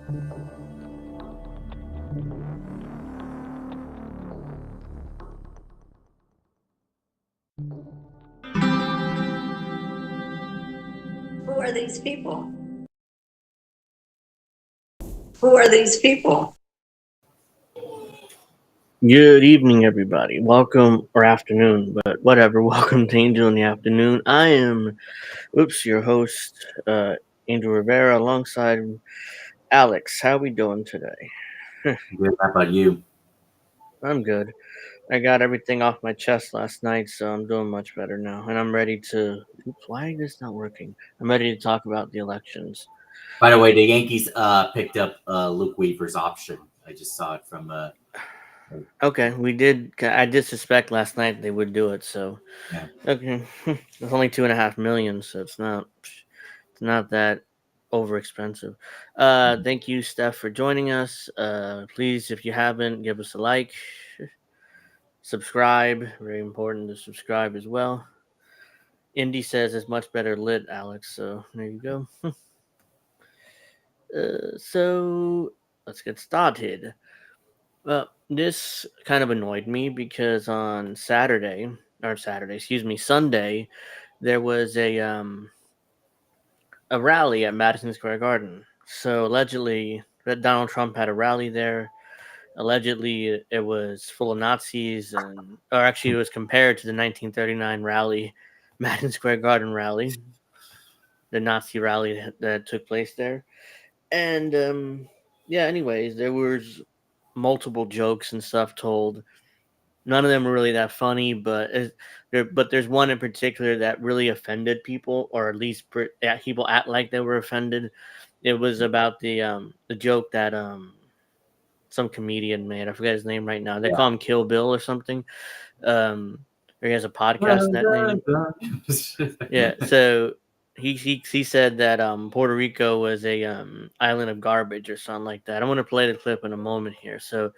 Who are these people? Who are these people? Good evening, everybody. Welcome, or afternoon, but whatever. Welcome to Angel in the Afternoon. I am, your host, Angel Rivera, alongside Alex. How we doing today? Good. How about you? I'm good. I got everything off my chest last night, so I'm doing much better now, and I'm ready to. Oops, why is this not working? I'm ready to talk about the elections. By the way, the Yankees picked up Luke Weaver's option. I just saw it from. Okay, we did. I did suspect last night they would do it, so Yeah. okay. It's only 2.5 million, so it's not that over expensive. Thank you, Steph, for joining us. Please, if you haven't, give us a like, subscribe. Very important to subscribe as well. Indy says it's much better lit, Alex. So there you go. So let's get started. Well, this kind of annoyed me because on Sunday, there was a rally at Madison Square Garden. So allegedly, that Donald Trump had a rally there. Allegedly, it was full of Nazis, or actually, it was compared to the 1939 rally, Madison Square Garden rally, the Nazi rally that took place there. And yeah, anyways, there was multiple jokes and stuff told. None of them were really that funny, but there's one in particular that really offended people, or at least people act like they were offended. It was about the joke that some comedian made. I forget his name right now. They call him Kill Bill or something. Or he has a podcast that name. Yeah, so he said that Puerto Rico was a island of garbage or something like that. I'm gonna play the clip in a moment here. So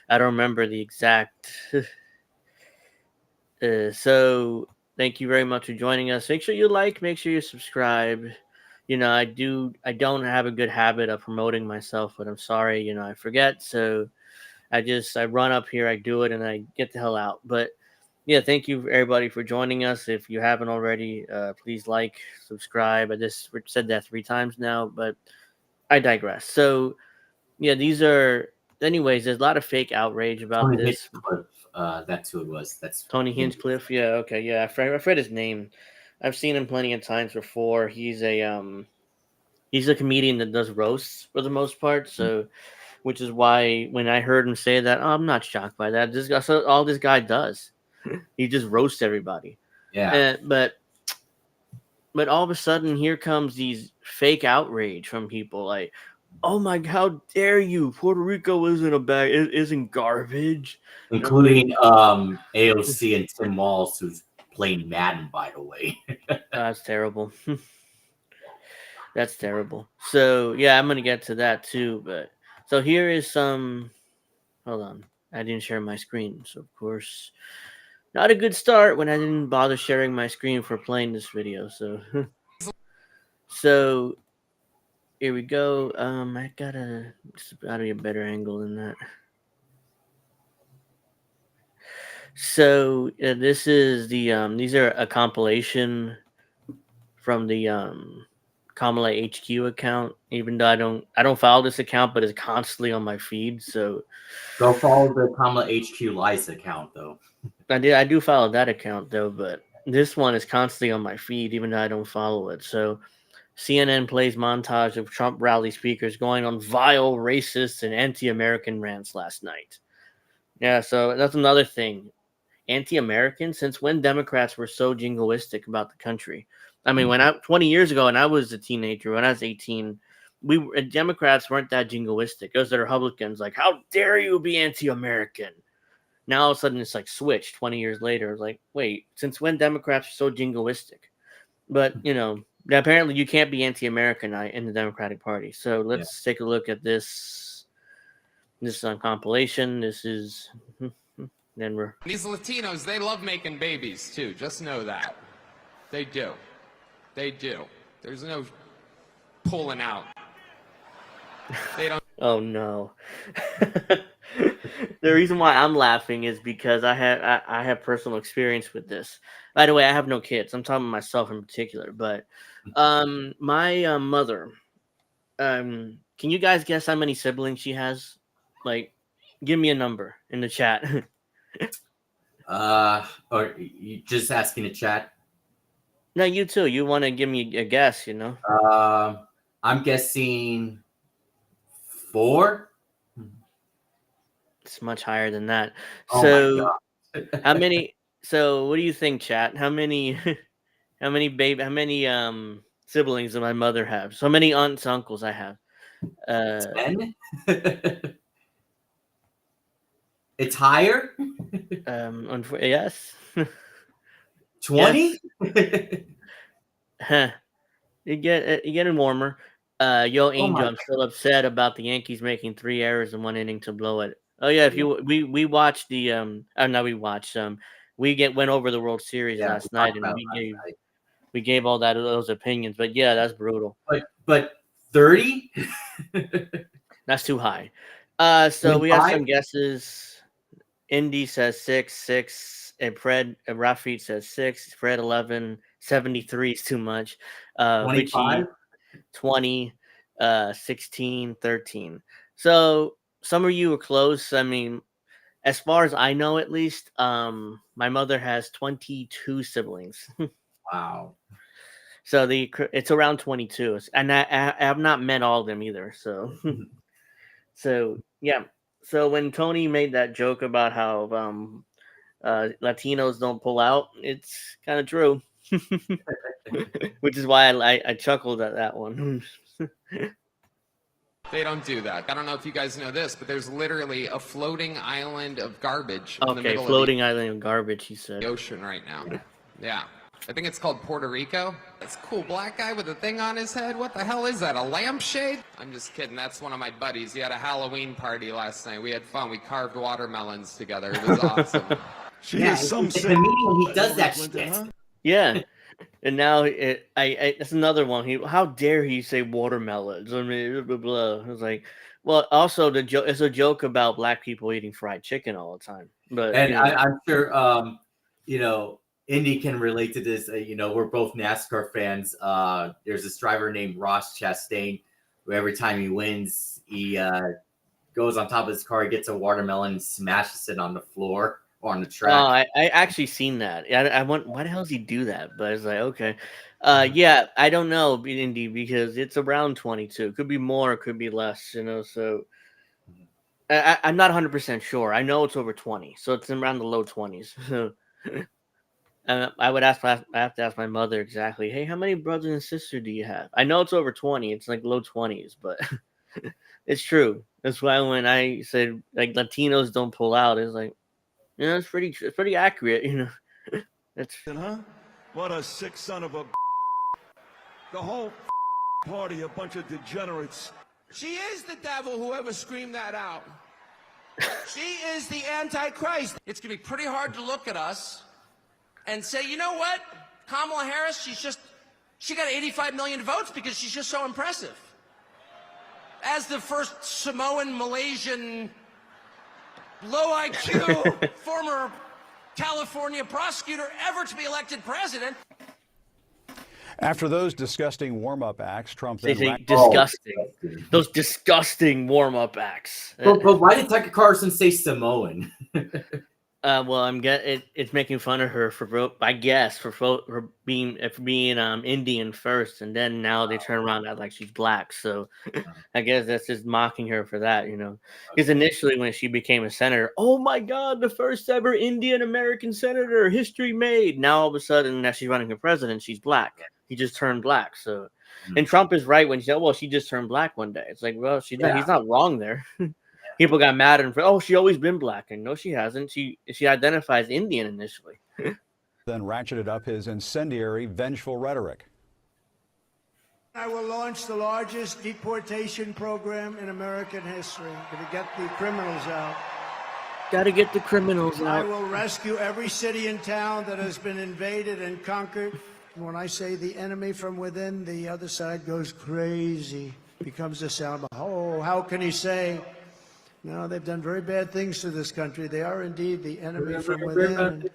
I don't remember the exact. So thank you very much for joining us. Make sure you like, make sure you subscribe. I don't have a good habit of promoting myself, but I'm sorry, I forget. So I run up here, I do it, and I get the hell out. But yeah, thank you everybody for joining us. If you haven't already, please like, subscribe. I just said that 3 times now, but I digress. So yeah, anyways, there's a lot of fake outrage about Tony this. Hinchcliffe, that's who it was. That's Tony Hinchcliffe. Yeah, okay, yeah. I've read his name. I've seen him plenty of times before. He's a comedian that does roasts for the most part. So, which is why when I heard him say that, I'm not shocked by that. That's all this guy does. He just roasts everybody. Yeah. But all of a sudden, here comes these fake outrage from people like, "Oh my, how dare you? Puerto Rico isn't garbage." Including AOC and Tim Walz, who's playing Madden, by the way. That's terrible. That's terrible. So yeah, I'm gonna get to that too. But so here is some. Hold on, I didn't share my screen, so of course, not a good start when I didn't bother sharing my screen for playing this video. So, so here we go. I gotta be a better angle than that. So this is these are a compilation from the Kamala HQ account. Even though I don't follow this account, but it's constantly on my feed. So Go follow the Kamala HQ Lice account, though. I do follow that account though, but this one is constantly on my feed, even though I don't follow it. So CNN plays montage of Trump rally speakers going on vile, racist, and anti-American rants last night. Yeah, so that's another thing. Anti-American? Since when Democrats were so jingoistic about the country? I mean, 20 years ago, when I was a teenager, when I was 18, Democrats weren't that jingoistic. It was the Republicans, like, how dare you be anti-American? Now all of a sudden it's like switched 20 years later. It's like, wait, since when Democrats are so jingoistic? But apparently you can't be anti-American in the Democratic Party. So let's take a look at this. This is on compilation. This is Denver. These Latinos, they love making babies too. Just know that. They do. They do. There's no pulling out. They don't. Oh no. The reason why I'm laughing is because I have personal experience with this. By the way, I have no kids. I'm talking about myself in particular, but my mother, can you guys guess how many siblings she has? Like, give me a number in the chat. Or you just asking to chat? No, you too. You want to give me a guess, you know? I'm guessing 4. It's much higher than that. Oh my So, god. how many? So, what do you think, chat? How many? How many siblings does my mother have? So many aunts, uncles I have. 10? It's higher? Yes. 20? Huh. You're getting warmer. Yo, Oh my Angel, I'm still upset about the Yankees making 3 errors in 1 inning to blow it. Oh yeah, if you we watched the no we watched went over the World Series Yeah, we last night talked and about it last night. we gave all those opinions, but yeah, that's brutal. But 30? That's too high. So we have 25? some guesses. Indy says 6, and Rafid says 6, Fred 11, 73 is too much. 25? Richie 20, 16, 13. So some of you are close. I mean, as far as I know, at least, my mother has 22 siblings. Wow. So it's around 22, and I have not met all of them either. So, so yeah. So when Tony made that joke about how Latinos don't pull out, it's kind of true. Which is why I chuckled at that one. They don't do that. I don't know if you guys know this, but there's literally a floating island of garbage in the Okay, middle floating island of garbage, he of said. the ocean right now. Yeah. I think it's called Puerto Rico. That's a cool black guy with a thing on his head. What the hell is that? A lampshade? I'm just kidding. That's one of my buddies. He had a Halloween party last night. We had fun. We carved watermelons together. It was awesome. It's the meeting he does that shit. Yeah. And now that's another one. How dare he say watermelons? I mean, blah, blah, blah. I was like, well, also it's a joke about black people eating fried chicken all the time. But And I'm sure, Indy can relate to this. We're both NASCAR fans. There's this driver named Ross Chastain, who every time he wins, he goes on top of his car, he gets a watermelon and smashes it on the floor or on the track. I actually seen that. I want why the hell does he do that? But it's like okay, yeah, I don't know, Indy, because it's around 22. Could be more, it could be less. So I'm not 100% sure. I know it's over 20, so it's around the low 20s. So I have to ask my mother exactly. Hey, how many brothers and sisters do you have? I know it's over 20. It's like low 20s, but it's true. That's why when I said like Latinos don't pull out, it's like it's pretty accurate. That's Huh? What a sick son of a. The whole party, a bunch of degenerates. She is the devil, whoever screamed that out. She is the Antichrist. It's going to be pretty hard to look at us and say, you know what? Kamala Harris, she got 85 million votes because she's just so impressive. As the first Samoan, Malaysian, low IQ, former California prosecutor ever to be elected president. After those disgusting warm-up acts, Trump they then... say disgusting. Those disgusting warm-up acts. But why did Tucker Carlson say Samoan? Well, it's making fun of her for being Indian first, and then now they turn around and act like she's black. So I guess that's just mocking her for that, Because initially when she became a senator, oh my God, the first ever Indian American senator, history made. Now all of a sudden, that she's running for president, she's black. He just turned black. So, and Trump is right when he said, well, she just turned black one day. It's like, well, he's not wrong there. People got mad at him for, oh, she always been black. And no, she hasn't. She identifies Indian initially. then ratcheted up his incendiary, vengeful rhetoric. I will launch the largest deportation program in American history. Going to get the criminals out. Got to get the criminals I out. will rescue every city and town that has been invaded and conquered. And when I say the enemy from within, the other side goes crazy. Becomes the sound of, oh. people. How can he say, no, they've done very bad things to this country. They are indeed the enemy from within.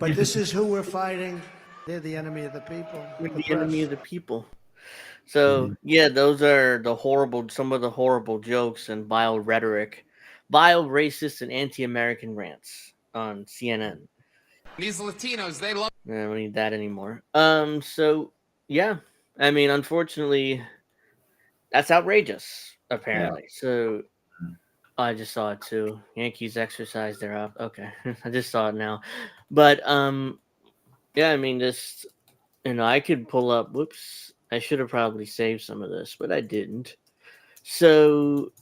But this is who we're fighting. They're the enemy of the people. We're the the enemy press. of the people. So yeah, those are some of the horrible jokes and vile rhetoric, vile racist and anti-American rants on CNN. These Latinos, they love. I don't need that anymore. So yeah, I mean, unfortunately, that's outrageous. Apparently, so I just saw it too. Yankees exercise their up. Okay, I just saw it now, but yeah, I mean, just I could pull up. Whoops, I should have probably saved some of this, but I didn't. So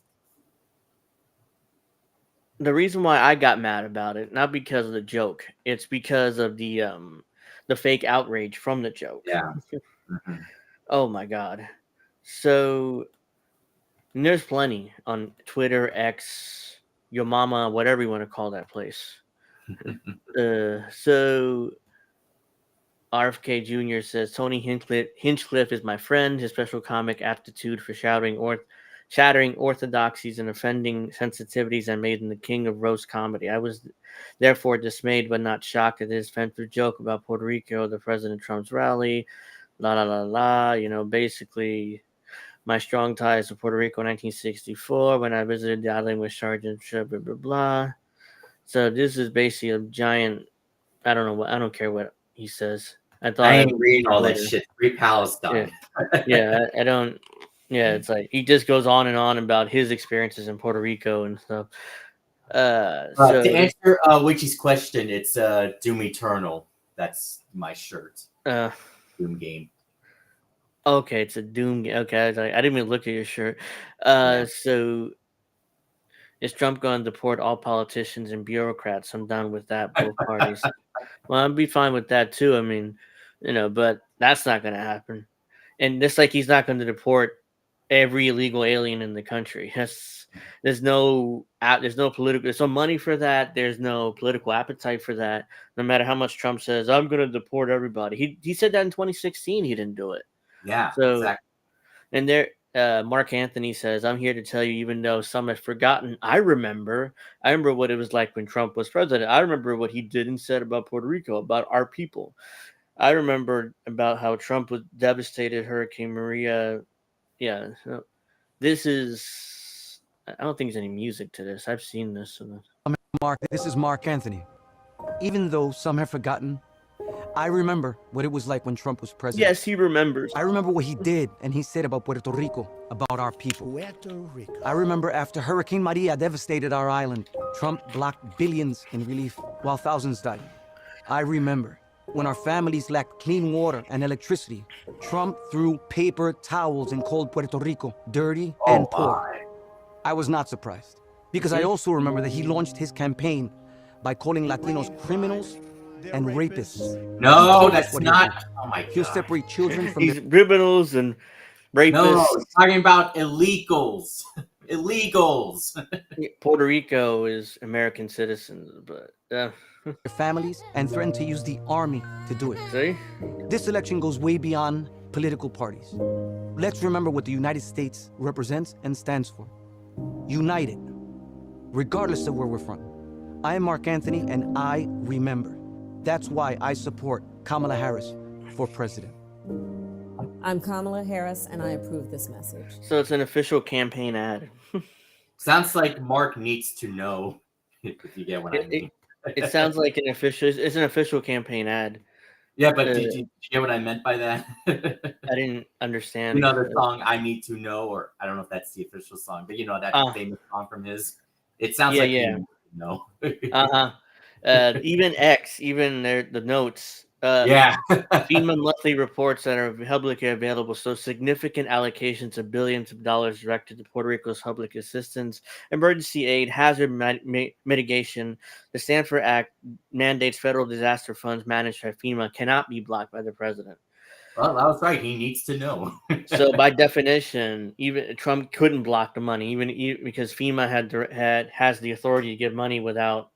the reason why I got mad about it, not because of the joke, it's because of the fake outrage from the joke. Yeah. Oh my god. So and there's plenty on Twitter, X, Your Mama, whatever you want to call that place. So RFK Jr. says Tony Hinchcliffe is my friend. His special comic aptitude for shattering orthodoxies and offending sensitivities and made him the king of roast comedy. I was therefore dismayed but not shocked at his offensive joke about Puerto Rico, the President Trump's rally, la la la la. Basically, my strong ties to Puerto Rico in 1964 when I visited the island with Sergeant blah blah blah. So this is basically a giant. I don't care what he says. I ain't reading all that shit. Free Palestine. Yeah, I don't. Yeah, it's like he just goes on and on about his experiences in Puerto Rico and stuff. So to answer Witchy's question, it's Doom Eternal. That's my shirt. Doom game. Okay, it's a Doom game. Okay, I didn't even look at your shirt. So is Trump going to deport all politicians and bureaucrats? I'm done with that. Both parties. Well, I'd be fine with that too. I mean, but that's not going to happen. And just like he's not going to deport every illegal alien in the country. There's no political. There's no money for that. There's no political appetite for that. No matter how much Trump says, I'm going to deport everybody. He said that in 2016. He didn't do it. Yeah. So, exactly. And there, Mark Anthony says, I'm here to tell you, even though some have forgotten, I remember what it was like when Trump was president. I remember what he did and said about Puerto Rico, about our people. I remember about how Trump was devastated Hurricane Maria. Yeah. So this is, I don't think there's any music to this. I've seen this. Mark, this is Mark Anthony. Even though some have forgotten, I remember what it was like when Trump was president. Yes, he remembers. I remember what he did and he said about Puerto Rico, about our people. Puerto Rico. I remember after Hurricane Maria devastated our island, Trump blocked billions in relief while thousands died. I remember when our families lacked clean water and electricity, Trump threw paper towels and called Puerto Rico dirty and poor. I was not surprised because I also remember that he launched his campaign by calling Latinos criminals and rapists. No, that's not. Oh my God. He'll separate children from these criminals and rapists. No, he's talking about illegals. Illegals. Puerto Rico is American citizens, but their families and threatened to use the army to do it. See? This election goes way beyond political parties. Let's remember what the United States represents and stands for. United, regardless of where we're from. I am Mark Anthony and I remember. That's why I support Kamala Harris for president. I'm Kamala Harris, and I approve this message. So it's an official campaign ad. Sounds like Mark needs to know, if you get what I mean. It sounds like it's an official campaign ad. Yeah, but did you get what I meant by that? I didn't understand. You know the song "I Need to Know," or I don't know if that's the official song, but you know that famous song from his. It sounds like you know. Even X, the notes. FEMA monthly reports that are publicly available show significant allocations of billions of dollars directed to Puerto Rico's public assistance, emergency aid, hazard mitigation. The Stanford Act mandates federal disaster funds managed by FEMA cannot be blocked by the president. Well, that was right. He needs to know. So by definition, even Trump couldn't block the money, even because FEMA has the authority to give money without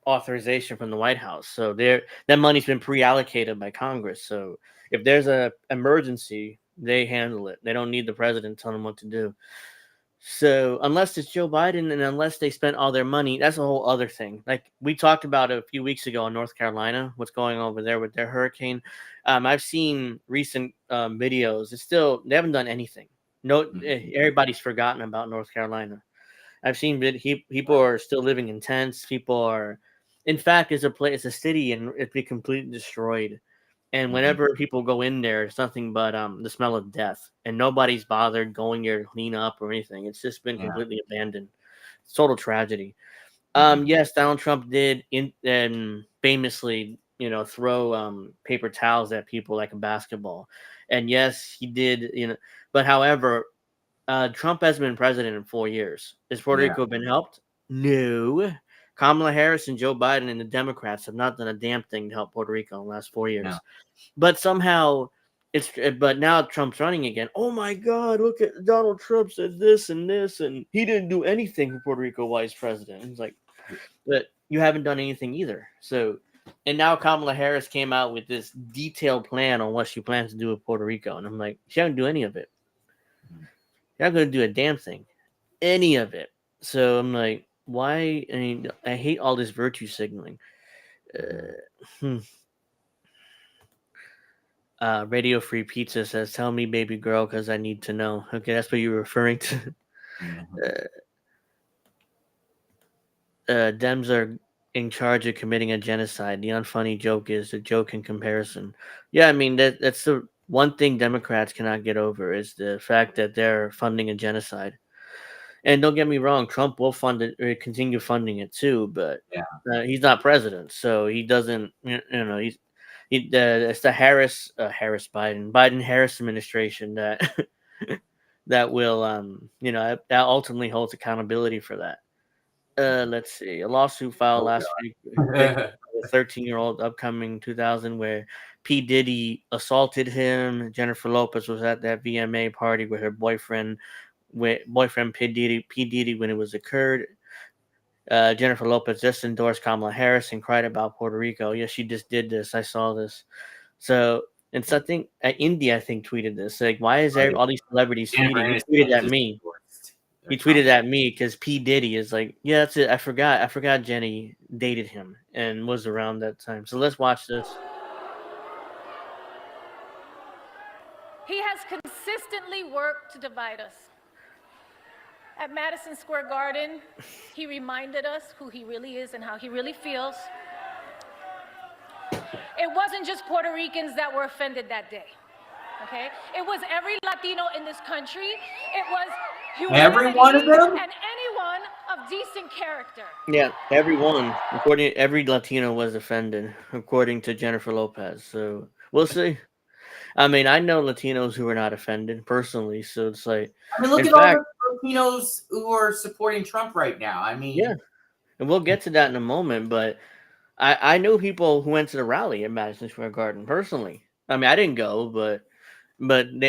authorization from the White House. So that money's been pre-allocated by Congress. So if there's a emergency, they handle it. They don't need the president telling them what to do. So unless it's Joe Biden and unless they spent all their money, that's a whole other thing. Like we talked about a few weeks ago in North Carolina, what's going on over there with their hurricane. I've seen recent videos. It's still they haven't done anything. No, everybody's forgotten about North Carolina. I've seen people are still living in tents. People are, in fact, it's a city and it's been completely destroyed. And whenever people go in there, it's nothing but the smell of death, and nobody's bothered going there to clean up or anything. It's just been completely abandoned. It's total tragedy. Yes, Donald Trump did famously, throw paper towels at people like a basketball, and yes, he did. But however, Trump has been president in 4 years. Has Puerto Rico been helped? No. Kamala Harris and Joe Biden and the Democrats have not done a damn thing to help Puerto Rico in the last 4 years. No. But somehow but now Trump's running again. Oh my God, look at Donald Trump said this, and he didn't do anything for Puerto Rico while he's president. It's like, but you haven't done anything either. So, and now Kamala Harris came out with this detailed plan on what she plans to do with Puerto Rico. And I'm like, she hasn't do any of it. You're not going to do a damn thing. Any of it. So I'm like, why? I mean, I hate all this virtue signaling. Radio Free Pizza says, "Tell me, baby girl, because I need to know." Okay, that's what you're referring to. Dems are in charge of committing a genocide. The unfunny joke is a joke in comparison. Yeah, I mean that's the one thing Democrats cannot get over is the fact that they're funding a genocide. And don't get me wrong, Trump will fund it or continue funding it too, but he's not president, so he doesn't. It's the Biden Harris administration that that will that ultimately holds accountability for that. Let's see, a lawsuit filed last week, a 13-year-old upcoming 2000 where P. Diddy assaulted him. Jennifer Lopez was at that VMA party with her boyfriend P. Diddy when it was occurred. Jennifer Lopez just endorsed Kamala Harris and cried about Puerto Rico. Yes, she just did this. I saw this. So, and something India, I think, tweeted this. Like, why is there all these celebrities tweeting? He tweeted at me. He tweeted at me because P. Diddy is like, yeah, that's it. I forgot Jenny dated him and was around that time. So let's watch this. He has consistently worked to divide us. At Madison Square Garden, he reminded us who he really is and how he really feels. It wasn't just Puerto Ricans that were offended that day, okay? It was every Latino in this country. It was every one of them? And anyone of decent character. Yeah, everyone. Every Latino was offended, according to Jennifer Lopez. So we'll see. I mean, I know Latinos who are not offended personally, so it's like. I mean, look at all the Latinos who are supporting Trump right now. I mean, yeah, and we'll get to that in a moment. But I know people who went to the rally at Madison Square Garden personally. I mean, I didn't go, but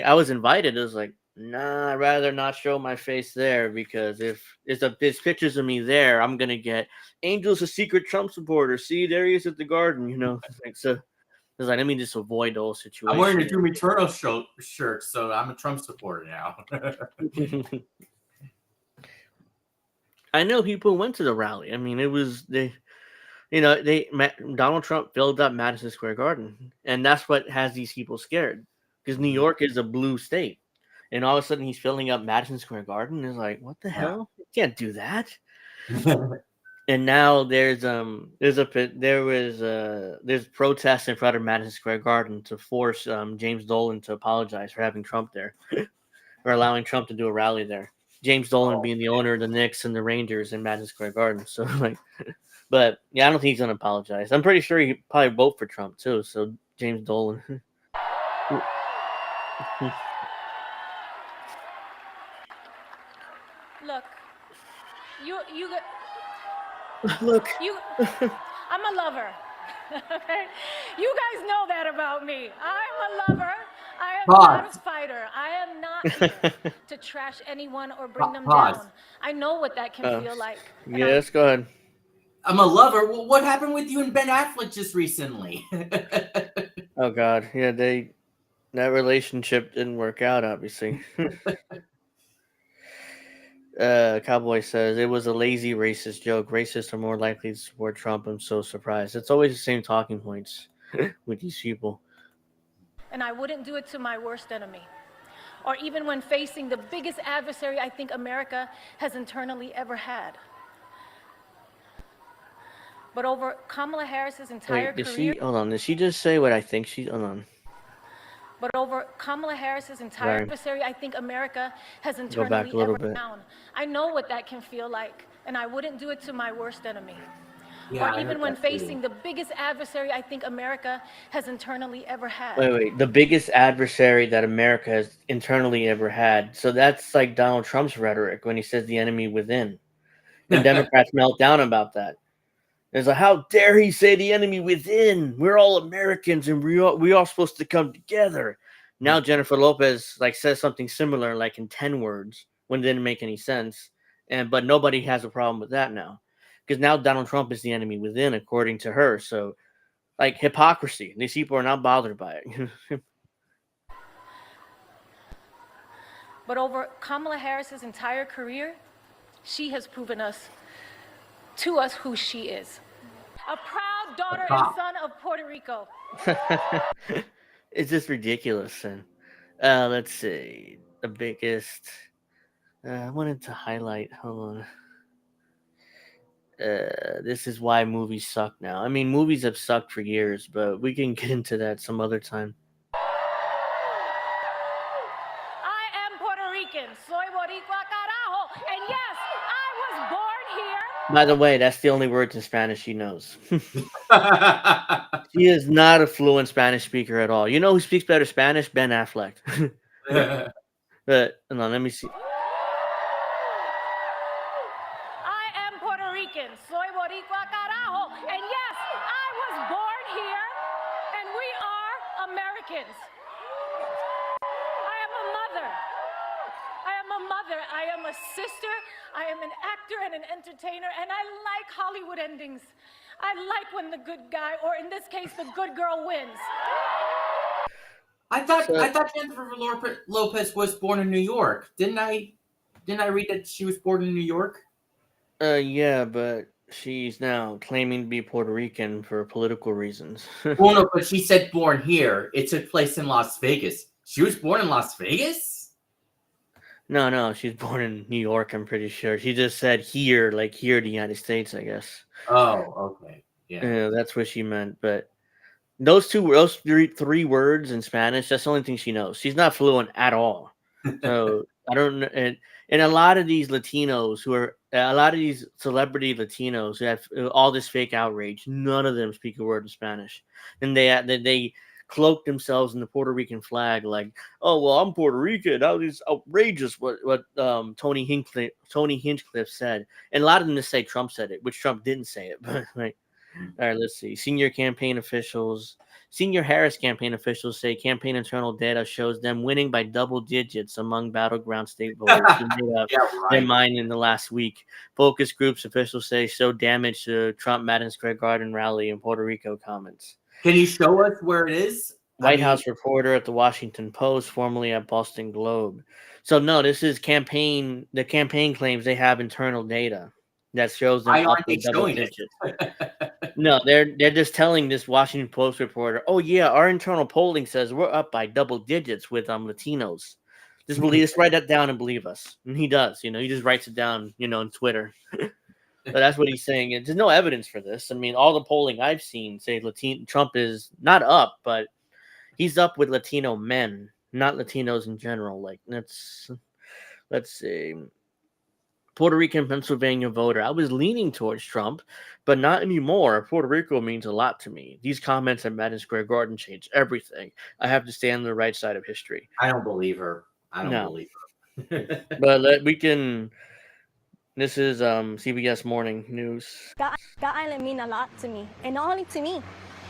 I was invited. It was like, nah, I'd rather not show my face there because if there's pictures of me there, I'm gonna get Angel's a secret Trump supporter. See, there he is at the Garden. So. It's like, let me just avoid the whole situation. I'm wearing a Doom Eternal shirt, so I'm a Trump supporter now. I know people went to the rally. I mean, it was Donald Trump filled up Madison Square Garden, and that's what has these people scared because New York is a blue state, and all of a sudden he's filling up Madison Square Garden. It's like, what the hell? You can't do that. And now there's protests in front of Madison Square Garden to force James Dolan to apologize for having Trump there or allowing Trump to do a rally there. James Dolan being the owner of the Knicks and the Rangers in Madison Square Garden. So but yeah, I don't think he's gonna apologize. I'm pretty sure he'd probably vote for Trump too. So James Dolan. Look, you. Look. I'm a lover. Okay? You guys know that about me. I'm a lover. I am not a fighter. I am not here to trash anyone or bring them down. I know what that can feel like. Yes, go ahead. I'm a lover. Well, what happened with you and Ben Affleck just recently? Oh God, yeah, that relationship didn't work out, obviously. Cowboy says it was a lazy racist joke. Racists are more likely to support Trump. I'm so surprised. It's always the same talking points with these people. And I wouldn't do it to my worst enemy, or even when facing the biggest adversary I think America has internally ever had. But over Kamala Harris's entire Wait, career. hold on. Did she just say what I think she? Hold on. But over Kamala Harris's entire adversary, I think America has internally back a little ever bit. down. I know what that can feel like, and I wouldn't do it to my worst enemy. Yeah, Or even when facing the biggest adversary I think America has internally ever had. Wait. The biggest adversary that America has internally ever had. So that's like Donald Trump's rhetoric when he says the enemy within. And Democrats melt down about that. It's like, how dare he say the enemy within? We're all Americans and we all supposed to come together. Now Jennifer Lopez like says something similar, like in 10 words, when it didn't make any sense. But nobody has a problem with that now. Because now Donald Trump is the enemy within, according to her. So like hypocrisy. These people are not bothered by it. But over Kamala Harris's entire career, she has proven to us who she is. A proud daughter and son of Puerto Rico. It's just ridiculous. And let's see. The biggest I wanted to highlight, hold on. This is why movies suck now. I mean, movies have sucked for years, but we can get into that some other time. I am Puerto Rican. Soy boricua carajo. And yes, I was born here. By the way, that's the only words in Spanish she knows. She is not a fluent Spanish speaker at all. You know who speaks better Spanish? Ben Affleck. But hold on, let me see. I am Puerto Rican. Soy boricua carajo. And yes, I was born here. And we are Americans. I am a mother. I am a sister. I am an actor and an entertainer. And I like Hollywood endings. I like when the good guy, or in this case, the good girl wins. I thought Jennifer Lopez was born in New York. Didn't I read that she was born in New York? Yeah, but she's now claiming to be Puerto Rican for political reasons. Well, no, but she said born here. It took place in Las Vegas. She was born in Las Vegas? No, she's born in New York, I'm pretty sure. She just said here, like here, the United States, I guess. Oh, okay. Yeah, that's what she meant. But those three words in Spanish, that's the only thing she knows. She's not fluent at all. So I don't know. And a lot of these Latinos a lot of these celebrity Latinos who have all this fake outrage, none of them speak a word of Spanish. And they cloak themselves in the Puerto Rican flag, like, oh well, I'm Puerto Rican. That was outrageous what Tony Hinchcliffe said, and a lot of them just say Trump said it, which Trump didn't say it. But like, all right, let's see. Senior Harris campaign officials say campaign internal data shows them winning by double digits among battleground state voters who made up their mind in the last week. Focus groups officials say show damage to Trump Madison Square Garden rally in Puerto Rico comments. Can you show us where it is? White House reporter at the Washington Post, formerly at Boston Globe. So no, this is campaign. The campaign claims they have internal data that shows them up by double digits. No, they're just telling this Washington Post reporter, "Oh yeah, our internal polling says we're up by double digits with Latinos. Just write that down and believe us." And he does. He just writes it down. On Twitter. So that's what he's saying. There's no evidence for this. I mean, all the polling I've seen say Trump is not up, but he's up with Latino men, not Latinos in general. Like let's see. Puerto Rican, Pennsylvania voter. I was leaning towards Trump, but not anymore. Puerto Rico means a lot to me. These comments at Madison Square Garden changed everything. I have to stay on the right side of history. I don't believe her. Believe her. But we can. This is CBS Morning News. That island means a lot to me, and not only to me,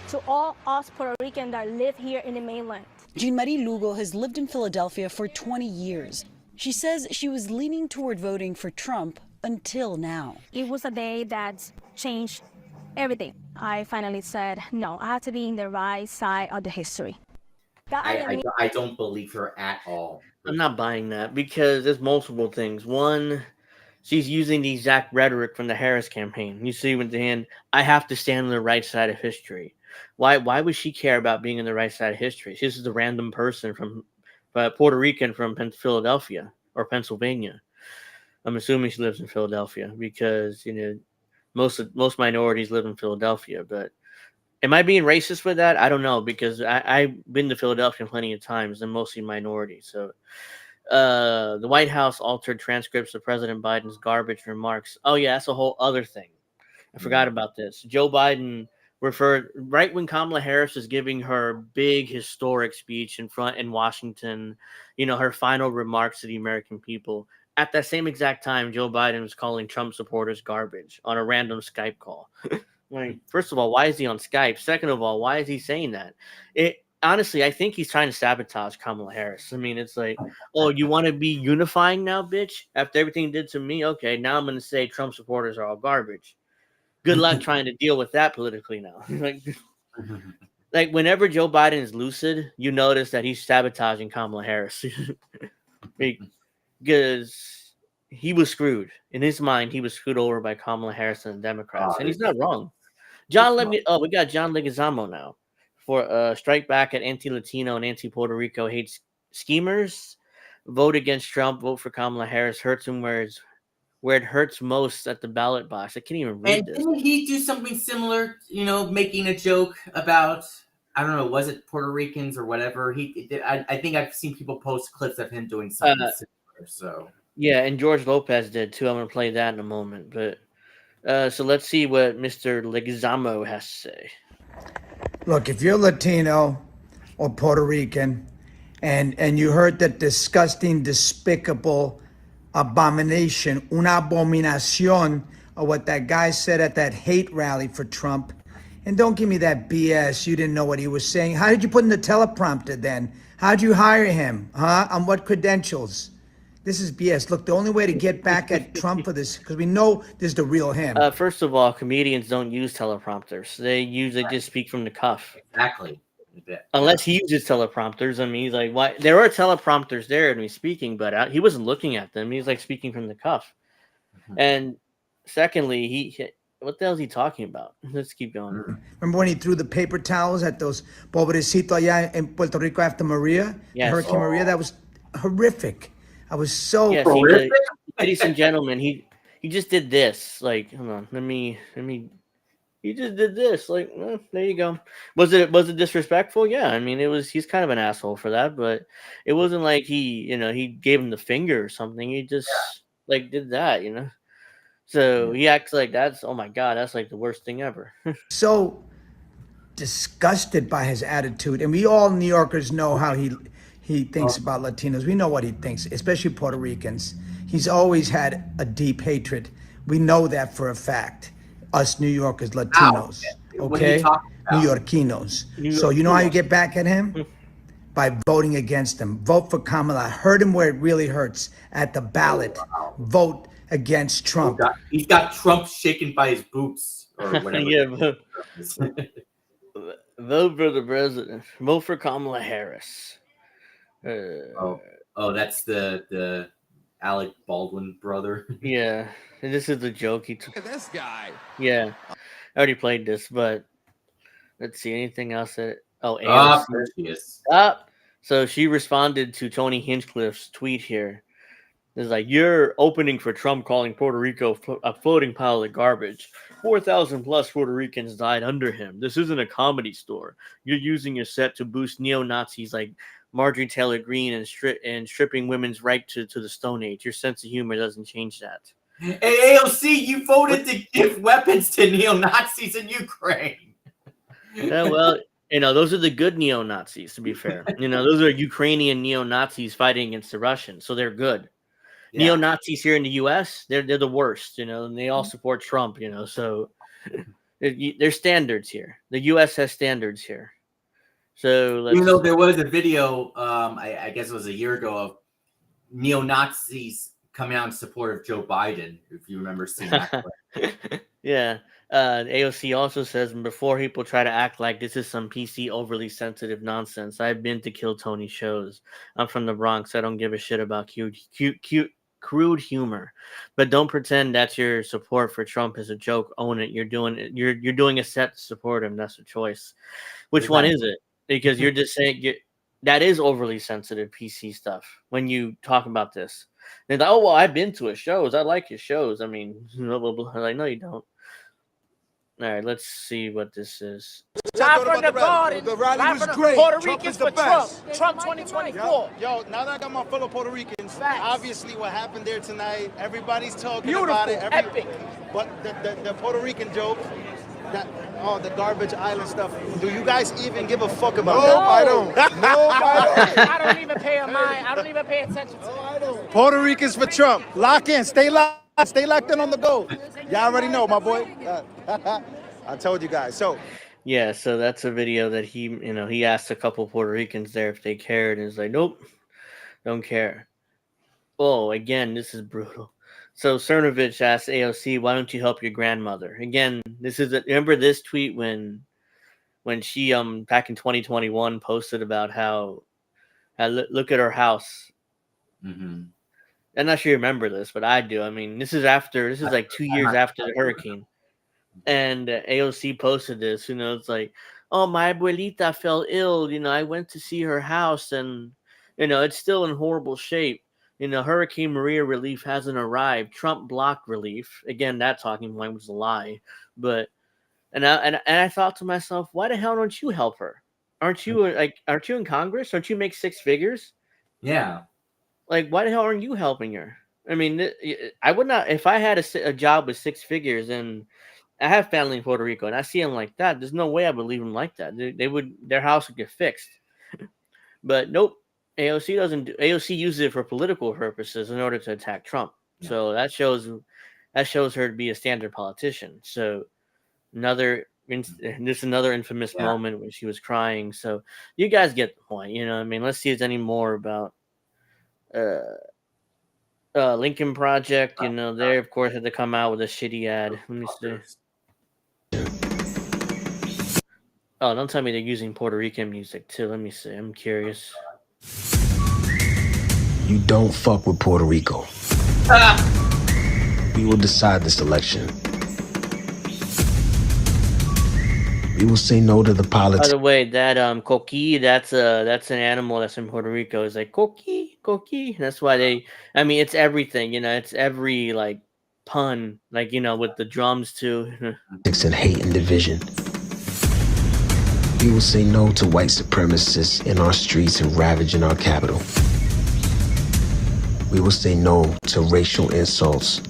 to all us Puerto Ricans that live here in the mainland. Jean Marie Lugo has lived in Philadelphia for 20 years. She says she was leaning toward voting for Trump until now. It was a day that changed everything. I finally said, no, I have to be in the right side of the history. I don't believe her at all. I'm not buying that because there's multiple things. One, she's using the exact rhetoric from the Harris campaign. You see with the hand, I have to stand on the right side of history. Why would she care about being on the right side of history? She's just a random person from Puerto Rican from Philadelphia or Pennsylvania. I'm assuming she lives in Philadelphia because most minorities live in Philadelphia. But am I being racist with that? I don't know because I've been to Philadelphia plenty of times and mostly minorities. So the White House altered transcripts of President Biden's garbage remarks. Oh yeah, that's a whole other thing. I forgot about this. Joe Biden referred right when Kamala Harris is giving her big historic speech in Washington, her final remarks to the American people. At that same exact time, Joe Biden was calling Trump supporters garbage on a random Skype call. Like, first of all, why is he on Skype? Second of all, why is he saying that? Honestly, I think he's trying to sabotage Kamala Harris. I mean, it's like, oh, you want to be unifying now, bitch? After everything you did to me? Okay, now I'm going to say Trump supporters are all garbage. Good luck trying to deal with that politically now. like whenever Joe Biden is lucid, you notice that he's sabotaging Kamala Harris. Because he was screwed. In his mind, he was screwed over by Kamala Harris and the Democrats. And he's not wrong. We got John Leguizamo now for strike back at anti-Latino and anti-Puerto Rico hate schemers. Vote against Trump. Vote for Kamala Harris. Hurts him where it hurts most at the ballot box. I can't even read this. Didn't he do something similar? Making a joke about, I don't know, was it Puerto Ricans or whatever? I think I've seen people post clips of him doing something similar. So yeah, and George Lopez did too. I'm gonna play that in a moment, but. So let's see what Mr. Leguizamo has to say. Look, if you're Latino or Puerto Rican and you heard that disgusting, despicable abomination, una abominación of what that guy said at that hate rally for Trump, and don't give me that BS, you didn't know what he was saying. How did you put in the teleprompter then? How'd you hire him? On what credentials? This is BS. Look, the only way to get back at Trump for this, because we know this is the real him. First of all, comedians don't use teleprompters. They just speak from the cuff. Exactly. Unless he uses teleprompters. I mean, he's like, why? There are teleprompters there and he's speaking, but he wasn't looking at them. He's like speaking from the cuff. And secondly, what the hell is he talking about? Let's keep going. Remember when he threw the paper towels at those pobrecito allá in Puerto Rico after Maria? Yes. Hurricane Maria? That was horrific. I was so horrific. Ladies and gentlemen, he just did this. Like, hold on, let me. He just did this. Like, there you go. Was it disrespectful? Yeah, I mean, he's kind of an asshole for that, but it wasn't like he gave him the finger or something. He just did that, So he acts like oh my God, that's like the worst thing ever. So disgusted by his attitude, and we all New Yorkers know how he thinks about Latinos. We know what he thinks, especially Puerto Ricans. He's always had a deep hatred. We know that for a fact. Us New Yorkers, Latinos, okay? New Yorkinos. So you know how you get back at him? By voting against him. Vote for Kamala. Hurt him where it really hurts, at the ballot. Vote against Trump. He's got Trump shaken by his boots or whatever. Yeah, vote for the president. Vote for Kamala Harris. That's the Alec Baldwin brother. Yeah, and this is the joke he took. Look at this guy. Yeah, I already played this, but let's see anything else that. AOC. There she is. So she responded to Tony Hinchcliffe's tweet here. It's like, you're opening for Trump, calling Puerto Rico a floating pile of garbage. 4,000 plus Puerto Ricans died under him. This isn't a comedy store. You're using your set to boost neo-Nazis like Marjorie Taylor Greene and stripping women's right to the Stone Age. Your sense of humor doesn't change that. Hey, AOC, you voted to give weapons to neo-Nazis in Ukraine. Yeah, well, those are the good neo-Nazis, to be fair. Those are Ukrainian neo-Nazis fighting against the Russians, so they're good. Yeah. Neo-Nazis here in the U.S., they're the worst, and they all support Trump, so there's standards here. The U.S. has standards here. So there was a video, I guess it was a year ago, of neo-Nazis coming out in support of Joe Biden, if you remember seeing that. Yeah. AOC also says, before people try to act like this is some PC overly sensitive nonsense, I've been to Kill Tony shows. I'm from the Bronx. I don't give a shit about crude humor. But don't pretend that's your support for Trump is a joke. Own it. You're doing it. You're doing a set to support him. That's a choice. Which one is it? Because you're just saying that is overly sensitive PC stuff when you talk about this. They're like, oh well, I've been to his shows. I like his shows. I mean, blah, blah, blah. Like, no, you don't. All right, let's see what this is. Live from the garden. The rally Live was from great. Puerto Trump Ricans is the for best. Trump. Trump 2024. Yo, now that I got my fellow Puerto Ricans, obviously what happened there tonight, everybody's talking Beautiful, about it. epic. But the Puerto Rican joke, the garbage island stuff, do you guys even give a fuck about that? No, I don't. No, I don't. I don't even pay a mind. I don't even pay attention to it. Puerto Ricans for Trump. Lock in. Stay locked. Stay locked in on the go. Y'all already know, my boy. I told you guys. So yeah, so that's a video that he asked a couple Puerto Ricans there if they cared, and it's like, nope, don't care. Oh, again, this is brutal. So Cernovich asked AOC, why don't you help your grandmother? Again, remember this tweet when she back in 2021 posted about how look at her house. Mm-hmm. I'm not sure you remember this, but I do. I mean, this is like 2 years after the hurricane. And AOC posted this, it's like, oh, my abuelita fell ill. I went to see her house and, it's still in horrible shape. Hurricane Maria relief hasn't arrived. Trump blocked relief. Again, that talking point was a lie. But, and I thought to myself, why the hell don't you help her? Aren't you in Congress? Don't you make six figures? Yeah. Like, why the hell aren't you helping her? I mean, I would not, if I had a job with six figures and I have family in Puerto Rico and I see them like that, there's no way I would leave them like that. Their house would get fixed. But nope, AOC uses it for political purposes in order to attack Trump. Yeah. So that shows her to be a standard politician. So another infamous moment when she was crying. So you guys get the point, I mean, let's see if there's any more about Lincoln Project. They of course had to come out with a shitty ad. Let me see. Oh, don't tell me they're using Puerto Rican music too. Let me see. I'm curious. You don't fuck with Puerto Rico. We will decide this election. We will say no to the politics. By the way, that coqui, that's an animal that's in Puerto Rico. It's like coqui. That's why it's everything. It's every like pun, like with the drums too. And hate and division. We will say no to white supremacists in our streets and ravaging our capital. We will say no to racial insults,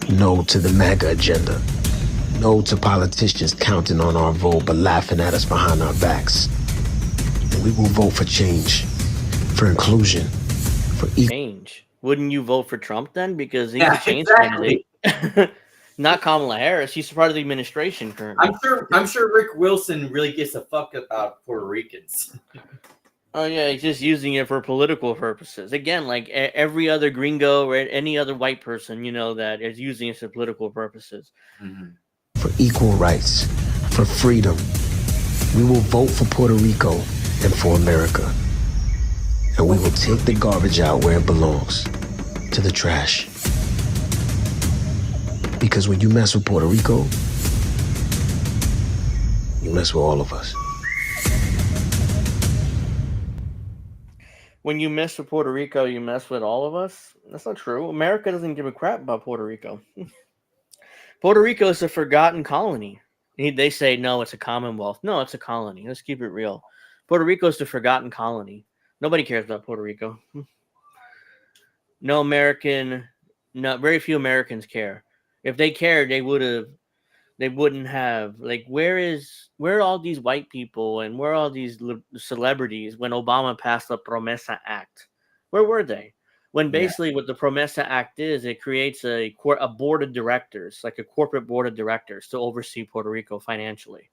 no to the MAGA agenda, no to politicians counting on our vote but laughing at us behind our backs. And we will vote for change, for inclusion, for change. Wouldn't you vote for Trump then? Because he's a change candidate. Not Kamala Harris. She's part of the administration currently. I'm sure Rick Wilson really gives a fuck about Puerto Ricans. Oh yeah, he's just using it for political purposes. Again, like every other gringo or any other white person, that is using it for political purposes. Mm-hmm. For equal rights, for freedom. We will vote for Puerto Rico and for America. And we will take the garbage out where it belongs, to the trash. Because when you mess with Puerto Rico, you mess with all of us. When you mess with Puerto Rico, you mess with all of us? That's not true. America doesn't give a crap about Puerto Rico. Puerto Rico is a forgotten colony. They say, no, it's a commonwealth. No, it's a colony. Let's keep it real. Puerto Rico is the forgotten colony. Nobody cares about Puerto Rico. Very few Americans care. If they cared, they wouldn't have, like, where are all these white people and where are all these celebrities when Obama passed the Promesa Act? Where were they? When basically what the Promesa Act is, it creates a board of directors, like a corporate board of directors to oversee Puerto Rico financially.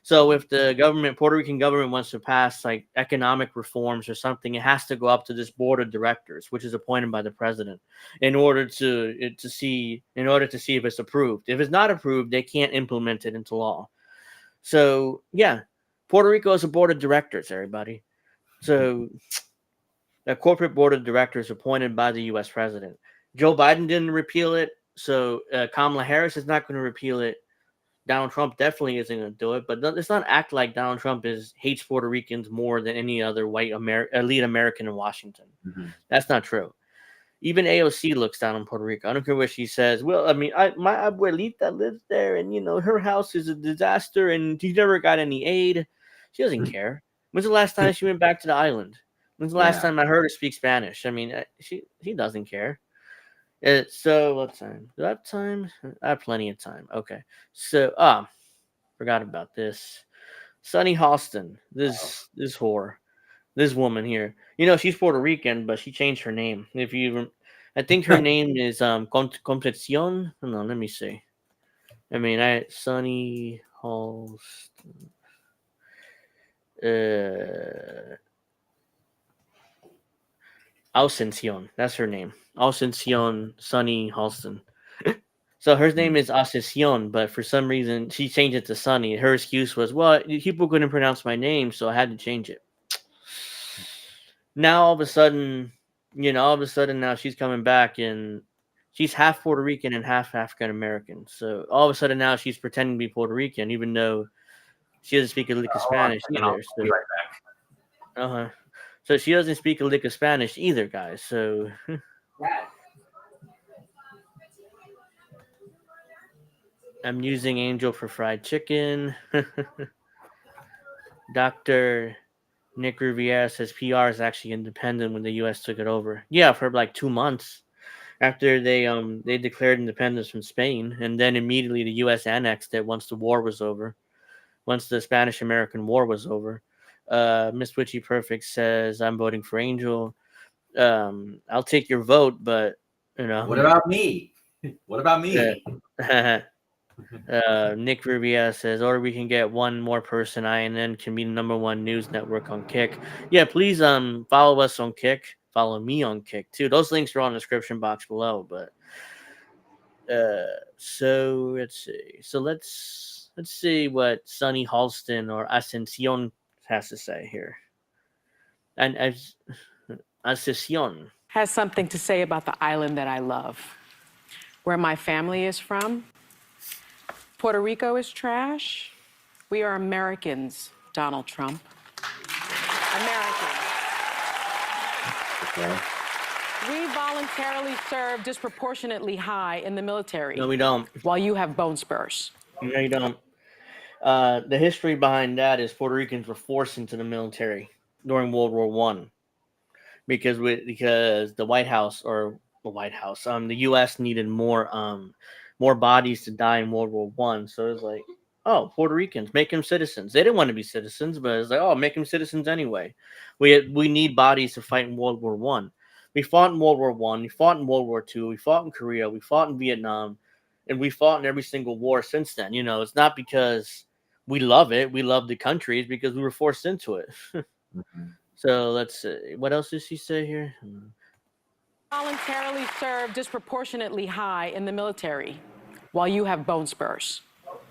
So if the Puerto Rican government wants to pass like economic reforms or something, it has to go up to this board of directors, which is appointed by the president, in order to see if it's approved. If it's not approved, they can't implement it into law. So yeah, Puerto Rico is a board of directors, everybody. So a corporate board of directors appointed by the U.S. president. Joe Biden didn't repeal it, so Kamala Harris is not going to repeal it. Donald Trump definitely isn't going to do it, but let's not act like Donald Trump hates Puerto Ricans more than any other white elite American in Washington. That's not true. Even AOC looks down on Puerto Rico. I don't care what she says. Well, I mean, my abuelita lives there, and her house is a disaster, and she never got any aid. She doesn't care. When's the last time she went back to the island? When's the last time I heard her speak Spanish? I mean, she doesn't care. So what time? Do I have time? I have plenty of time. Okay. So forgot about this. Sunny Halston. This whore. This woman here. She's Puerto Rican, but she changed her name. I think her name is Concepcion. Hold on, let me see. I mean, Sunny Halston. Ascension. That's her name. Ascension Sunny Halston. So her name is Ascension, but for some reason she changed it to Sunny. Her excuse was, well, people couldn't pronounce my name, so I had to change it. Now all of a sudden now she's coming back and she's half Puerto Rican and half African American. So all of a sudden now she's pretending to be Puerto Rican, even though she doesn't speak a lick of Spanish either. I'll be right back. So she doesn't speak a lick of Spanish either, guys. So I'm using Angel for fried chicken. Dr. Nick Riviera says PR is actually independent when the U.S. took it over. Yeah, for like 2 months after they declared independence from Spain, and then immediately the U.S. annexed it once the war was over, once the Spanish-American War was over. Miss Witchy Perfect says I'm voting for Angel. I'll take your vote, but What about me? What about me? Nick Rubia says, or we can get one more person. INN can be the #1 news network on Kick. Yeah, please follow us on Kick. Follow me on Kick too. Those links are on the description box below. But so let's see. So let's see what Sunny Halston or Ascension has to say here. And as Ascension has something to say about the island that I love, where my family is from. Puerto Rico is trash. We are Americans, Donald Trump. Americans. Okay. We voluntarily serve disproportionately high in the military. No, we don't. While you have bone spurs. No, you don't. The history behind that is Puerto Ricans were forced into the military during World War I because the White House, the U.S. needed more bodies to die in World War I. So it was like, oh, Puerto Ricans, make them citizens. They didn't want to be citizens, but it's like, oh, make them citizens anyway. We need bodies to fight in World War I. We fought in World War I. We fought in World War II. We fought in Korea. We fought in Vietnam. And we fought in every single war since then. It's not because we love it. We love the country. It's because we were forced into it. So let's see. What else does she say here? Voluntarily serve disproportionately high in the military while you have bone spurs.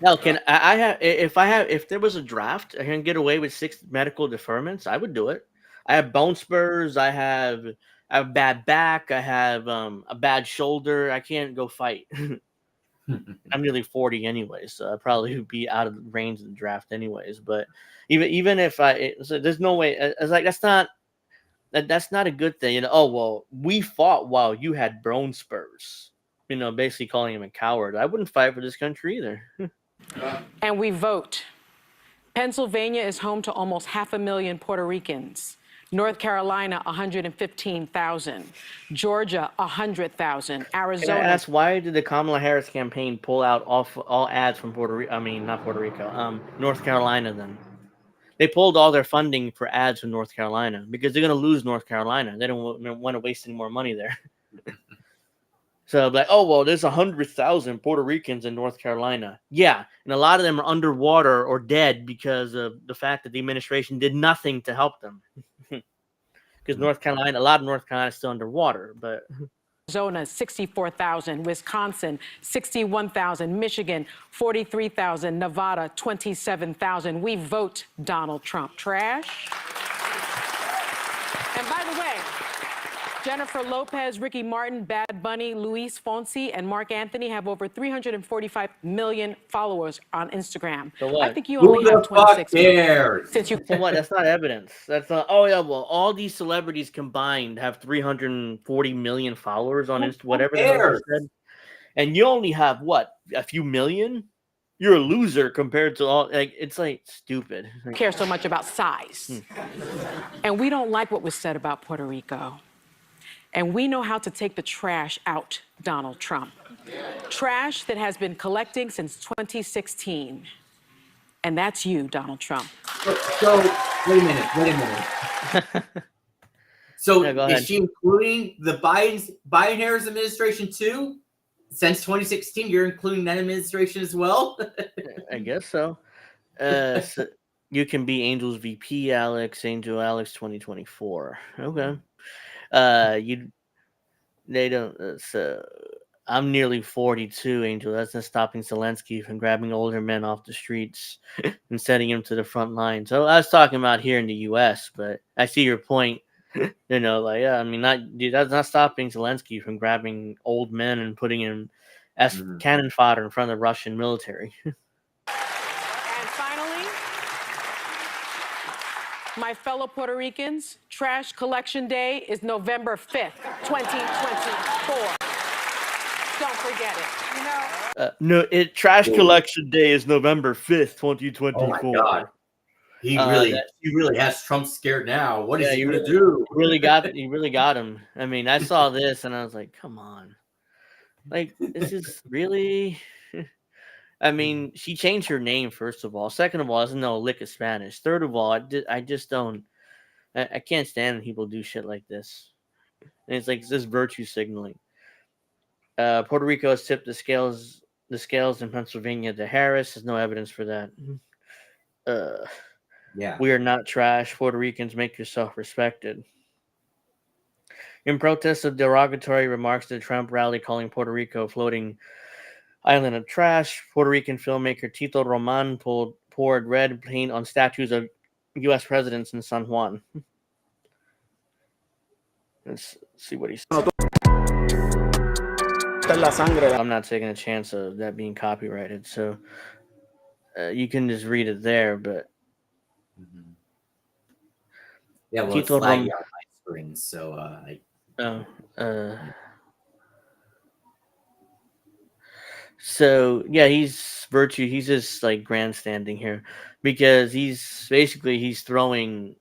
No, if there was a draft, I can get away with 6 medical deferments, I would do it. I have bone spurs. I have a bad back. I have a bad shoulder. I can't go fight. I'm nearly 40 anyways, so I probably would be out of the range of the draft anyways. But even if there's no way. It's like that's not a good thing. Oh well, we fought while you had bone spurs. Basically calling him a coward. I wouldn't fight for this country either. And we vote. Pennsylvania is home to almost 500,000 Puerto Ricans. North Carolina, 115,000. Georgia, 100,000. Arizona. That's why did the Kamala Harris campaign pull out all ads from Puerto Rico? I mean, not Puerto Rico. North Carolina. Then they pulled all their funding for ads from North Carolina because they're going to lose North Carolina. They don't want to waste any more money there. So like, oh well, there's 100,000 Puerto Ricans in North Carolina. Yeah, and a lot of them are underwater or dead because of the fact that the administration did nothing to help them. Because a lot of North Carolina is still underwater. But Arizona, 64,000. Wisconsin, 61,000. Michigan, 43,000. Nevada, 27,000. We vote Donald Trump. Trash. And by the way, Jennifer Lopez, Ricky Martin, bad Bad Bunny, Luis Fonsi, and Mark Anthony have over 345 million followers on Instagram. So what? I think you Who only the have 26 fuck cares? since you. So what? That's not evidence. That's not. Oh yeah, well, all these celebrities combined have 340 million followers on Insta. Whatever the hell she cares? said. And you only have what? A few million? You're a loser compared to all. Like it's like stupid. Care so much about size. And we don't like what was said about Puerto Rico. And we know how to take the trash out, Donald Trump. Trash that has been collecting since 2016. And that's you, Donald Trump. So wait a minute. So Yeah, go is ahead. she including the Biden-Harris administration too? Since 2016, you're including that administration as well? I guess so. So you can be Angel's VP, Alex, Angel Alex 2024. Okay. They don't. So I'm nearly 42, Angel. That's not stopping Zelensky from grabbing older men off the streets and sending them to the front line. So I was talking about here in the U.S., but I see your point. You know, like yeah, I mean, that's not stopping Zelensky from grabbing old men and putting him as cannon fodder in front of the Russian military. And finally, my fellow Puerto Ricans, Trash Collection Day is November 5th, 2024. Don't forget it. You know. No, Trash Collection Day is November 5th, 2024. Oh my God. He really has Trump scared now. What is he gonna do? He really got him. I mean, I saw this and I was like, come on. Like, this is really I mean, she changed her name, first of all. Second of all, I doesn't know a lick of Spanish. Third of all, I just don't I can't stand when people do shit like this. And it's like this virtue signaling. Puerto Rico has tipped the scales in Pennsylvania to Harris. There's no evidence for that. Yeah. We are not trash. Puerto Ricans, make yourself respected. In protest of derogatory remarks to the Trump rally calling Puerto Rico a floating island of trash, Puerto Rican filmmaker Tito Roman poured red paint on statues of U.S. presidents in San Juan. Let's see what he said. I'm not taking a chance of that being copyrighted, so you can just read it there, but Yeah, well, it's laggy on my screen, so so yeah, he's just like grandstanding here because he's pouring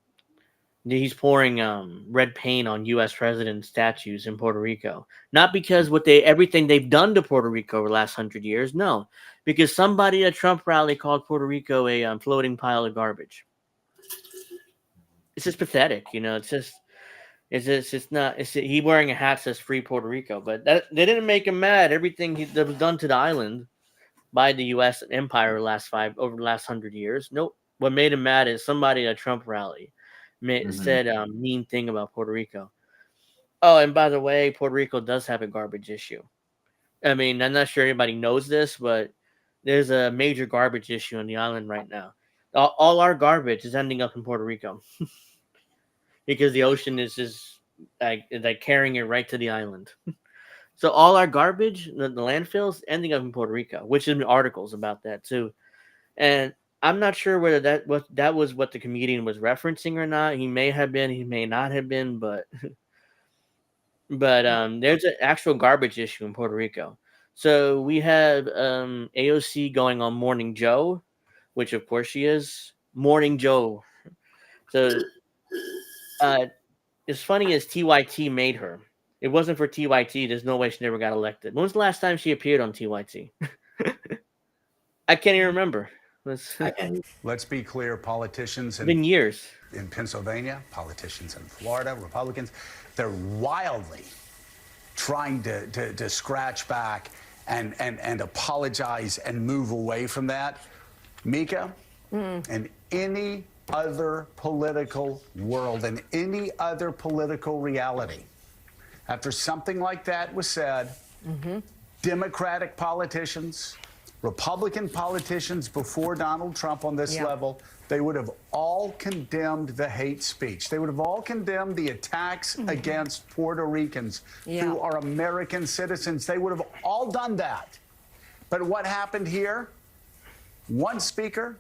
red paint on U.S. president statues in Puerto Rico. Not because everything they've done to Puerto Rico over the last 100 years, no, because somebody at a Trump rally called Puerto Rico a floating pile of garbage. It's just pathetic, you know. He wearing a hat says "Free Puerto Rico," but they didn't make him mad. Everything that was done to the island by the U.S. empire over the last 100 years. Nope. What made him mad is somebody at a Trump rally said a mean thing about Puerto Rico. Oh, and by the way, Puerto Rico does have a garbage issue. I mean, I'm not sure anybody knows this, but there's a major garbage issue on the island right now. All our garbage is ending up in Puerto Rico because the ocean is just like carrying it right to the island. So all our garbage, the landfills, ending up in Puerto Rico, which has been articles about that too. And I'm not sure whether that was what the comedian was referencing or not. He may have been, he may not have been, but there's an actual garbage issue in Puerto Rico. So we have AOC going on Morning Joe, which of course she is. Morning Joe. So as funny as TYT made her, it wasn't for TYT. There's no way she never got elected. When was the last time she appeared on TYT? I can't even remember. Let's be clear, politicians been years in Pennsylvania, politicians in Florida, Republicans, they're wildly trying to scratch back and apologize and move away from that. Mika, in any other political world, in any other political reality, after something like that was said, Democratic politicians, Republican politicians before Donald Trump on this level, they would have all condemned the hate speech. They would have all condemned the attacks against Puerto Ricans who are American citizens. They would have all done that. But what happened here? One speaker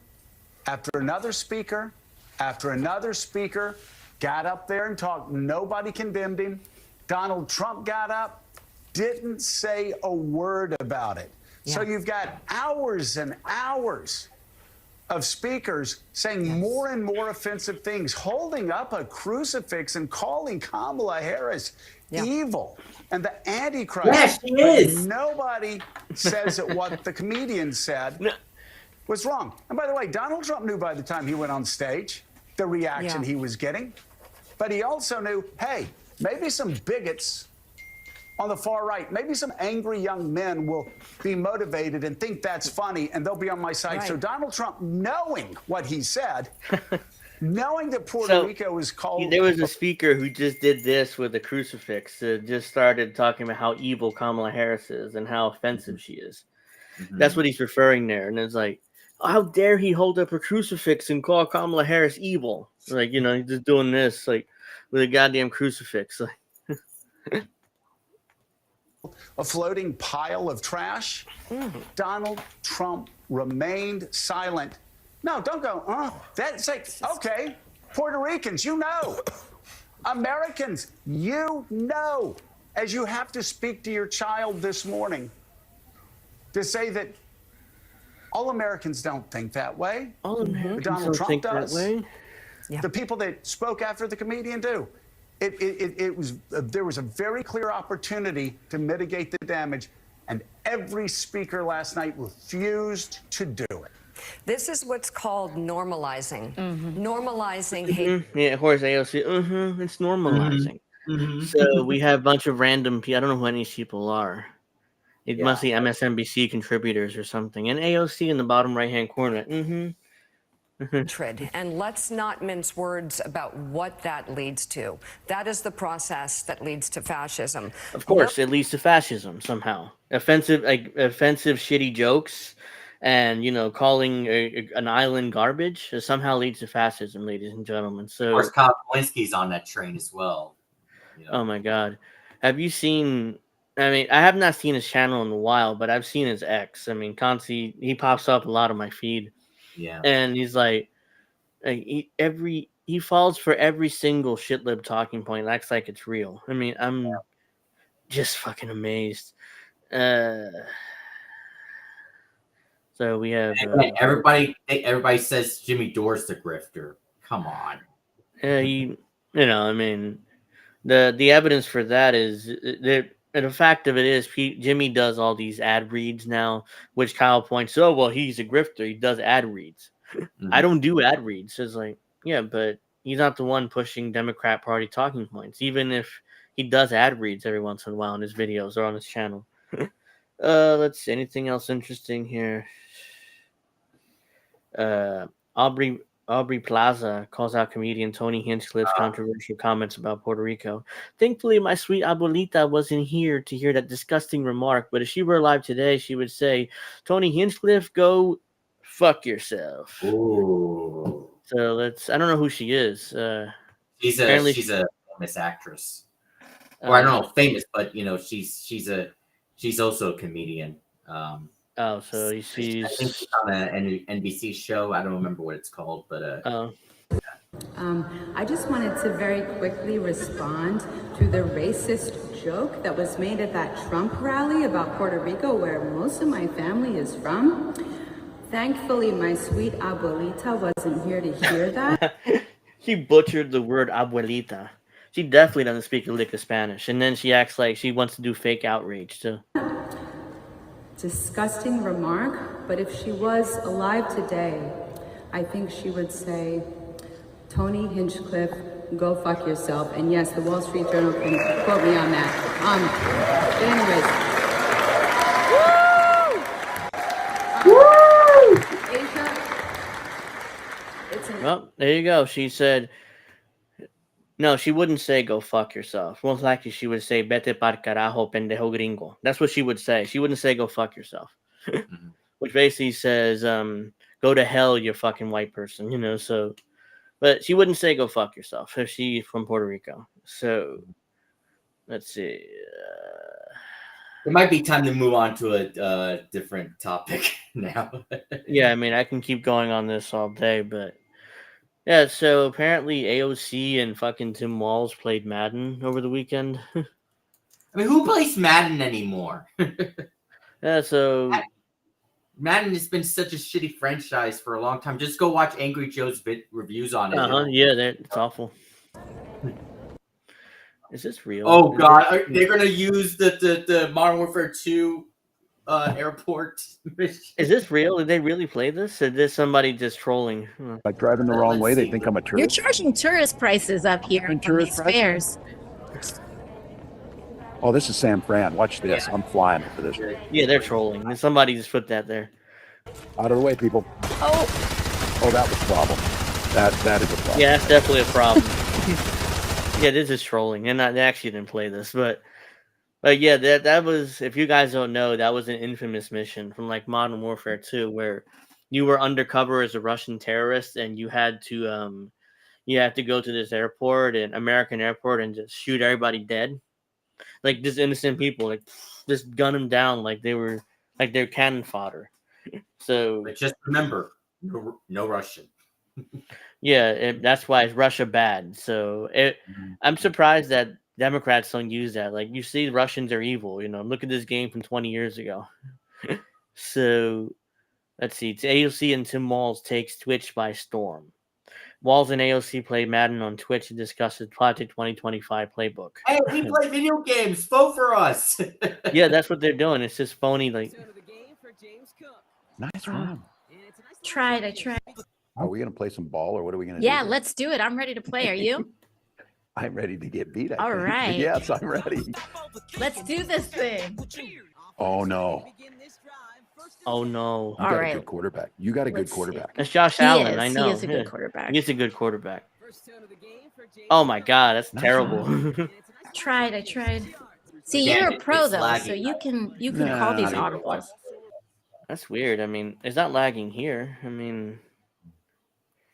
after another speaker after another speaker got up there and talked. Nobody condemned him. Donald Trump got up, didn't say a word about it. So you've got hours and hours of speakers saying more and more offensive things, holding up a crucifix and calling Kamala Harris evil and the Antichrist. Yes, she is. Nobody says that what the comedian said was wrong. And by the way, Donald Trump knew by the time he went on stage the reaction he was getting. But he also knew, hey, maybe some bigots on the far right, maybe some angry young men will be motivated and think that's funny, and they'll be on my side. Right. So Donald Trump, knowing what he said, knowing that Puerto Rico was called... There was a speaker who just did this with a crucifix. Just started talking about how evil Kamala Harris is and how offensive she is. That's what he's referring there. And it's like, oh, how dare he hold up a crucifix and call Kamala Harris evil? Like, you know, he's just doing this, like, with a goddamn crucifix. Like, a floating pile of trash. Donald Trump remained silent. No, don't go, That's like, okay, Puerto Ricans, you know. Americans, you know. As you have to speak to your child this morning to say that all Americans don't think that way. All Americans Donald don't Trump think does. that way. The people that spoke after the comedian do. It was there was a very clear opportunity to mitigate the damage, and every speaker last night refused to do it. This is what's called normalizing. Normalizing hate. Yeah, Horace AOC. It's normalizing. So we have a bunch of random people. I don't know who any of these people are. It must be MSNBC contributors or something. And AOC in the bottom right-hand corner. And let's not mince words about what that leads to. That is the process that leads to fascism. Of course, it leads to fascism somehow. Offensive, shitty jokes, and calling an island garbage somehow leads to fascism, ladies and gentlemen. So, of course, Kyle Kalinski's on that train as well. Oh my God, have you seen? I mean, I have not seen his channel in a while, but I've seen his ex. I mean, constantly he pops up a lot on my feed. Yeah, and he's like he falls for every single shitlib talking point, acts like it's real. I mean, I'm just fucking amazed. So we have everybody says Jimmy Dore's the grifter. Come on. I mean, the evidence for that is that. And the fact of it is, Jimmy does all these ad reads now, which Kyle points, oh, well, he's a grifter. He does ad reads. I don't do ad reads. It's like, yeah, but he's not the one pushing Democrat Party talking points, even if he does ad reads every once in a while in his videos or on his channel. Let's see. Anything else interesting here? Aubrey Plaza calls out comedian Tony Hinchcliffe's controversial comments about Puerto Rico. Thankfully, my sweet abuelita wasn't here to hear that disgusting remark, but if she were alive today, she would say, Tony Hinchcliffe, go fuck yourself. Ooh. So I don't know who she is. She's a famous actress. Or I don't know, famous, but she's also a comedian. So she's... I think she's on an NBC show. I don't remember what it's called, but I just wanted to very quickly respond to the racist joke that was made at that Trump rally about Puerto Rico, where most of my family is from. Thankfully, my sweet abuelita wasn't here to hear that. She butchered the word abuelita. She definitely doesn't speak a lick of Spanish, and then she acts like she wants to do fake outrage too. Disgusting remark, but if she was alive today, I think she would say, Tony Hinchcliffe, go fuck yourself. And yes, the Wall Street Journal can quote me on that. But anyways. Well, there you go. She said, no, she wouldn't say go fuck yourself. Most likely she would say vete par carajo, pendejo gringo. That's what she would say. She wouldn't say go fuck yourself. which basically says, "Go to hell, you fucking white person." So, but she wouldn't say "go fuck yourself" if she's from Puerto Rico. So, let's see. It might be time to move on to a different topic now. Yeah, I mean, I can keep going on this all day, but yeah. So apparently, AOC and fucking Tim Walz played Madden over the weekend. I mean, who plays Madden anymore? Yeah, so Madden has been such a shitty franchise for a long time. Just go watch Angry Joe's reviews on it. Yeah, it's awful. Is this real? Oh god, they're gonna use the Modern Warfare 2 airport mission. Is this real? Did they really play this? Or is this somebody just trolling? Like driving the wrong way, they think I'm a You're tourist. charging tourist prices up here on tourist these fares. Oh, this is San Fran. Watch this. I'm flying for this. Yeah, they're trolling. Somebody just put that there. Out of the way, people. Oh, that was a problem. That is a problem. Yeah, that's definitely a problem. Yeah, this is trolling, and they actually didn't play this, but yeah, that was. If you guys don't know, that was an infamous mission from like Modern Warfare 2, where you were undercover as a Russian terrorist, and you had to go to this airport, an American airport, and just shoot everybody dead, like just innocent people, like just gun them down like they're cannon fodder. So But just remember, no Russian. Yeah, that's why it's Russia bad. So I'm surprised that Democrats don't use that. Like, you see, Russians are evil. Look at this game from 20 years ago. So let's see. It's AOC and Tim Walz takes Twitch by storm. Walz and AOC play Madden on Twitch to discuss the Project 2025 playbook. Hey, we play video games. Vote for us. Yeah, that's what they're doing. It's just phony. Like, Nice round. I tried. Are we going to play some ball or what are we going to Yeah, do? let's do it. I'm ready to play. Are you? I'm ready to get beat. All right. Yes, I'm ready. Let's do this thing. Oh, no. oh no. You got a good quarterback. You got a good quarterback. That's Josh He Allen. is. I know. He is a good quarterback. He's a good quarterback. Oh my God, that's terrible. I tried. See, Yeah, you're a pro it's though, laggy. so you can call these audibles. That's weird. I mean, it's not lagging here. I mean,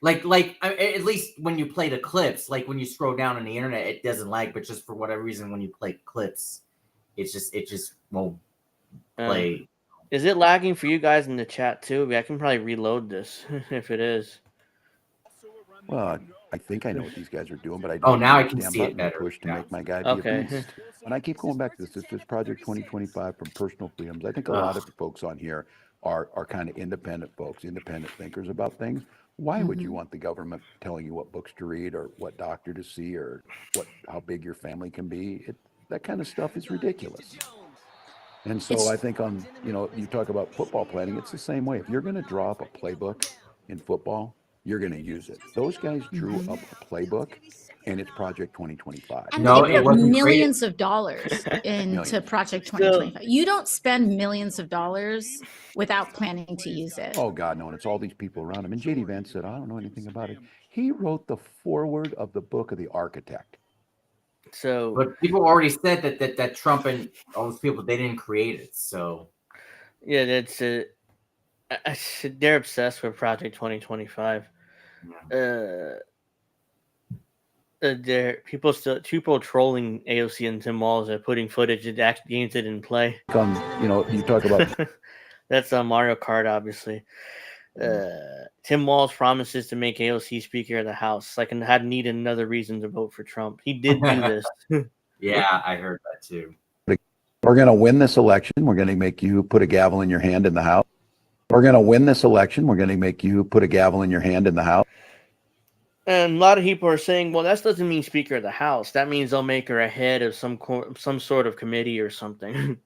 like at least when you play the clips, like when you scroll down on the internet, it doesn't lag. But just for whatever reason, when you play clips, it just won't play. Is it lagging for you guys in the chat too? I can probably reload this if it is. Well, I think I know what these guys are doing, but I don't. Oh, now I can damn see it button to better. push to Yeah. make my guy be Okay. a beast. And I keep going back to this. This is Project 2025 from Personal Freedoms. I think a lot of the folks on here are kind of independent folks, independent thinkers about things. Why would you want the government telling you what books to read or what doctor to see or how big your family can be? That kind of stuff is ridiculous. And so I think you talk about football planning, it's the same way. If you're going to draw up a playbook in football, you're going to use it. Those guys drew up a playbook, and it's Project 2025. And they put millions of dollars into Project 2025. You don't spend millions of dollars without planning to use it. Oh, God, no. And it's all these people around him. And J.D. Vance said, I don't know anything about it. He wrote the foreword of the book of The Architect. So, But people already said that Trump and all those people, they didn't create it. So yeah, that's they're obsessed with Project 2025. There people trolling AOC and Tim Walz are putting footage that games didn't play. You talk about that's Mario Kart, obviously. Tim Walz promises to make AOC Speaker of the House. Like, and had need another reason to vote for Trump. He did do this. yeah, I heard that too. We're going to win this election. We're going to make you put a gavel in your hand in the House. We're going to win this election. We're going to make you put a gavel in your hand in the House. And a lot of people are saying, well, that doesn't mean Speaker of the House. That means they'll make her a head of some sort of committee or something,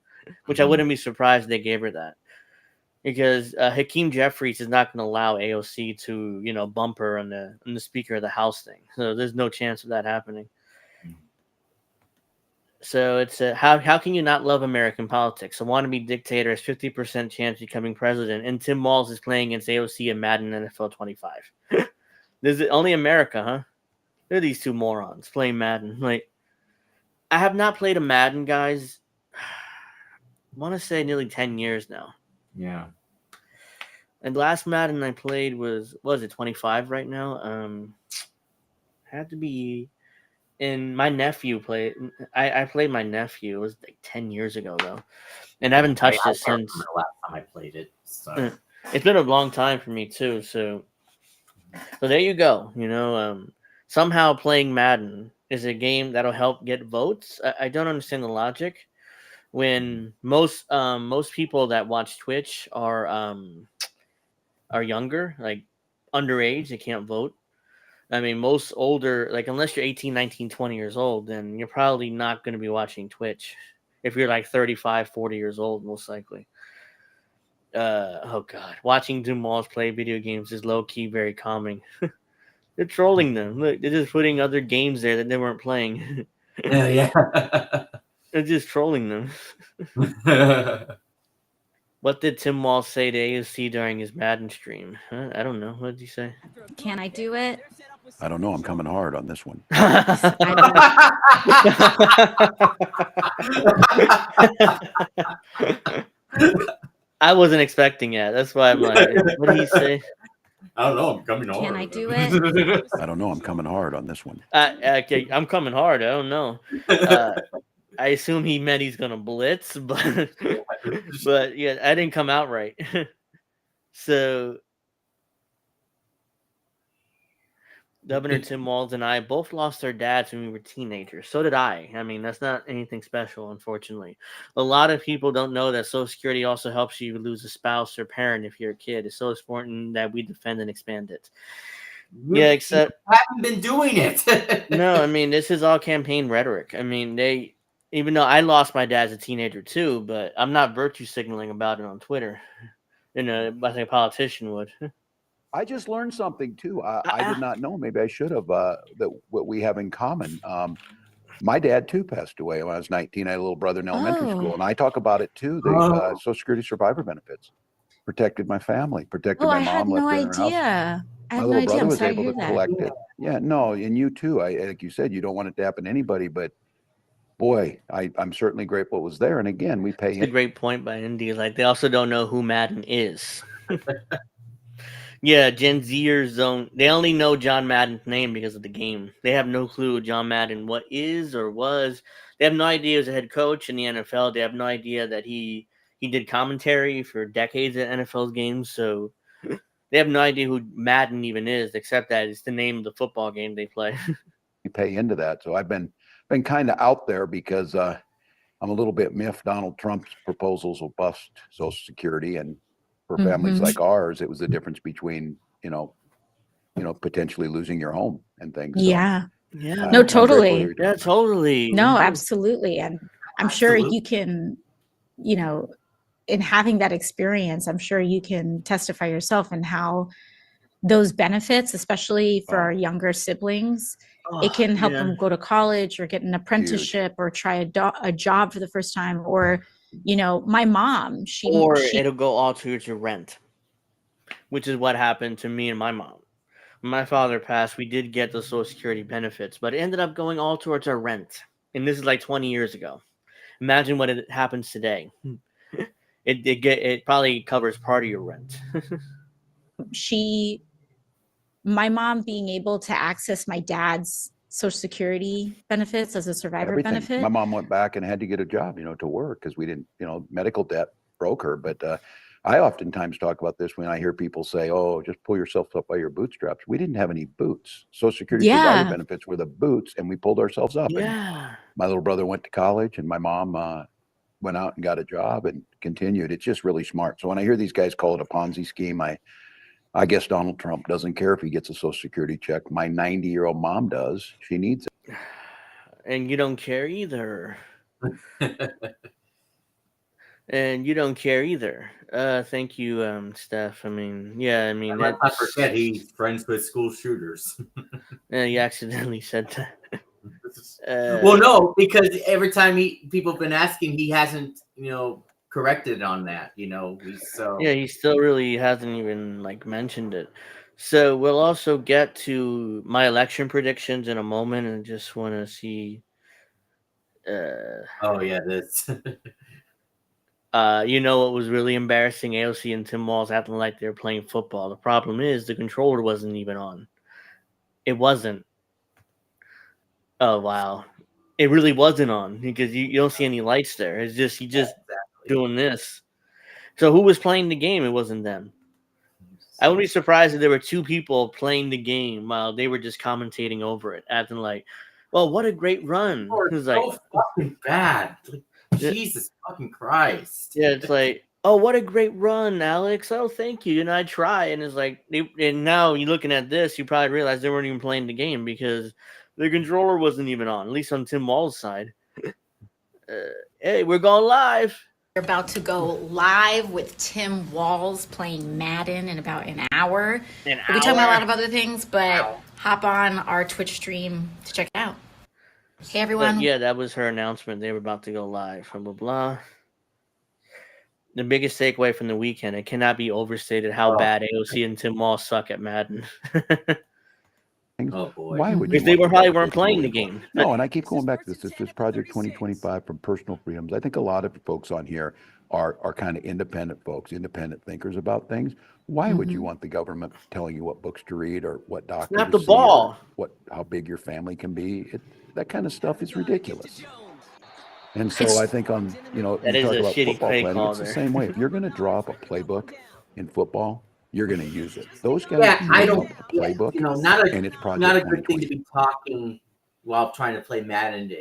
which I wouldn't be surprised they gave her that. Because Hakeem Jeffries is not going to allow AOC to, bump her on the Speaker of the House thing. So there's no chance of that happening. So it's how can you not love American politics? A wannabe dictator has 50% chance of becoming president, and Tim Walz is playing against AOC in Madden NFL 25. This is only America, huh? Look at these two morons playing Madden. Like, I have not played a Madden, guys. I want to say nearly 10 years now. Yeah. And last Madden I played was it 25 right now? Had to be. And my nephew played. I played my nephew. It was like 10 years ago though, and I haven't touched I it can't since. remember the last time I played it. So It's been a long time for me too. So there you go. Somehow playing Madden is a game that'll help get votes. I don't understand the logic when most people that watch Twitch are younger, like underage. They can't vote. I mean, most older, like unless you're 18, 19, 20 years old, then you're probably not going to be watching Twitch. If you're like 35, 40 years old, most likely. Oh god, watching Dumas play video games is low key very calming. They're trolling them. Look, they're just putting other games there that they weren't playing. yeah. They're just trolling them. What did Tim Wall say to AOC during his Madden stream? Huh? I don't know. What did he say? Can I do it? I don't know. I'm coming hard on this one. I wasn't expecting it. That's why I'm like, what did he say? I don't know. I'm coming hard. Can I do it? I don't know. I'm coming hard on this one. Okay, I'm coming hard. I don't know. I assume he meant he's gonna blitz, but yeah, I didn't come out right. So Governor Tim Walz and I both lost our dads when we were teenagers. So did I. I mean, that's not anything special, unfortunately. A lot of people don't know that Social Security also helps you lose a spouse or parent if you're a kid. It's so important that we defend and expand it. Yeah, except I haven't been doing it. no, I mean, this is all campaign rhetoric. I mean, even though I lost my dad as a teenager too, but I'm not virtue signaling about it on Twitter. I think a politician would. I just learned something too. I did not know. Maybe I should have. That what we have in common. My dad too passed away when I was 19. I had a little brother in elementary school, and I talk about it too. The Social Security survivor benefits protected my family, protected my I had mom, no left her in her house. idea. I My had no little idea. brother I'm was sorry to able hear to that. collect it. Yeah, no, and you too. Like you said, you don't want it to happen to anybody, but boy, I'm certainly grateful it was there. And again, we pay It's a great point by Indy. Like they also don't know who Madden is. Yeah, Gen Zers don't. They only know John Madden's name because of the game. They have no clue John Madden what is or was. They have no idea he was a head coach in the NFL. They have no idea that he did commentary for decades at NFL games. So they have no idea who Madden even is, except that it's the name of the football game they play. you pay into that. So I've been kind of out there because I'm a little bit miffed. Donald Trump's proposals will bust Social Security, and for families like ours, it was the difference between potentially losing your home and things. So, Yeah. Yeah. No, totally. Yeah, totally. No, absolutely. And I'm sure you can, in having that experience, I'm sure you can testify yourself in how those benefits, especially for our younger siblings, it can help them go to college or get an apprenticeship or try a job for the first time. Or, my mom, it'll go all towards your rent, which is what happened to me and my mom. When my father passed, we did get the Social Security benefits, but it ended up going all towards our rent. And this is like 20 years ago. Imagine what it happens today. It probably covers part of your rent. my mom being able to access my dad's Social Security benefits as a survivor everything. benefit. My mom went back and had to get a job, to work because we didn't, medical debt broke her. But I oftentimes talk about this when I hear people say, "Oh, just pull yourself up by your bootstraps." We didn't have any boots. Social Security survivor benefits were the boots, and we pulled ourselves up. Yeah. And my little brother went to college, and my mom went out and got a job and continued. It's just really smart. So when I hear these guys call it a Ponzi scheme, I guess Donald Trump doesn't care if he gets a Social Security check. My 90-year-old mom does. She needs it. And you don't care either. And you don't care either. Thank you, Steph. I mean, Let's not forget he's friends with school shooters. Yeah, you accidentally said that. Well, no, because every time people have been asking, he hasn't, corrected on that. Yeah, he still really hasn't even mentioned it. So we'll also get to my election predictions in a moment, and just want to see. Oh yeah, this. You know what was really embarrassing? AOC and Tim Walz acting like they were playing football. The problem is the controller wasn't even on. It wasn't. Oh wow. It really wasn't on because you don't see any lights there. It's just doing this. So who was playing the game? It wasn't them. I wouldn't be surprised if there were two people playing the game while they were just commentating over it, acting like, "Well, what a great run!" It was like, so fucking bad. Like, Jesus fucking Christ. yeah, it's like, "Oh, what a great run, Alex! Oh, thank you." And I try, and it's like, and now you're looking at this, you probably realize they weren't even playing the game because the controller wasn't even on, at least on Tim Wall's side. Hey, we're going live. We're about to go live with Tim Walz playing Madden in about an hour. We'll be talking about a lot of other things, but hop on our Twitch stream to check it out. Hey, everyone. But yeah, that was her announcement. They were about to go live. Blah, blah, blah. The biggest takeaway from the weekend, it cannot be overstated how bad AOC and Tim Walz suck at Madden. Oh boy! Why would you? Because they probably weren't playing the game. No, and I keep going back to this. It's this Project 2025 from Personal Freedoms. I think a lot of folks on here are kind of independent folks, independent thinkers about things. Why would you want the government telling you what books to read or what doctor Snap to the see ball. or how big your family can be? That kind of stuff is ridiculous. And so I think on, That you is talk a about shitty football play planning, call it's the there. same way. If you're going to draw up a playbook in football, you're going to use it. Those guys, Yeah, I don't. a playbook, not and it's Project not a good 2020. thing to be talking while trying to play Madden.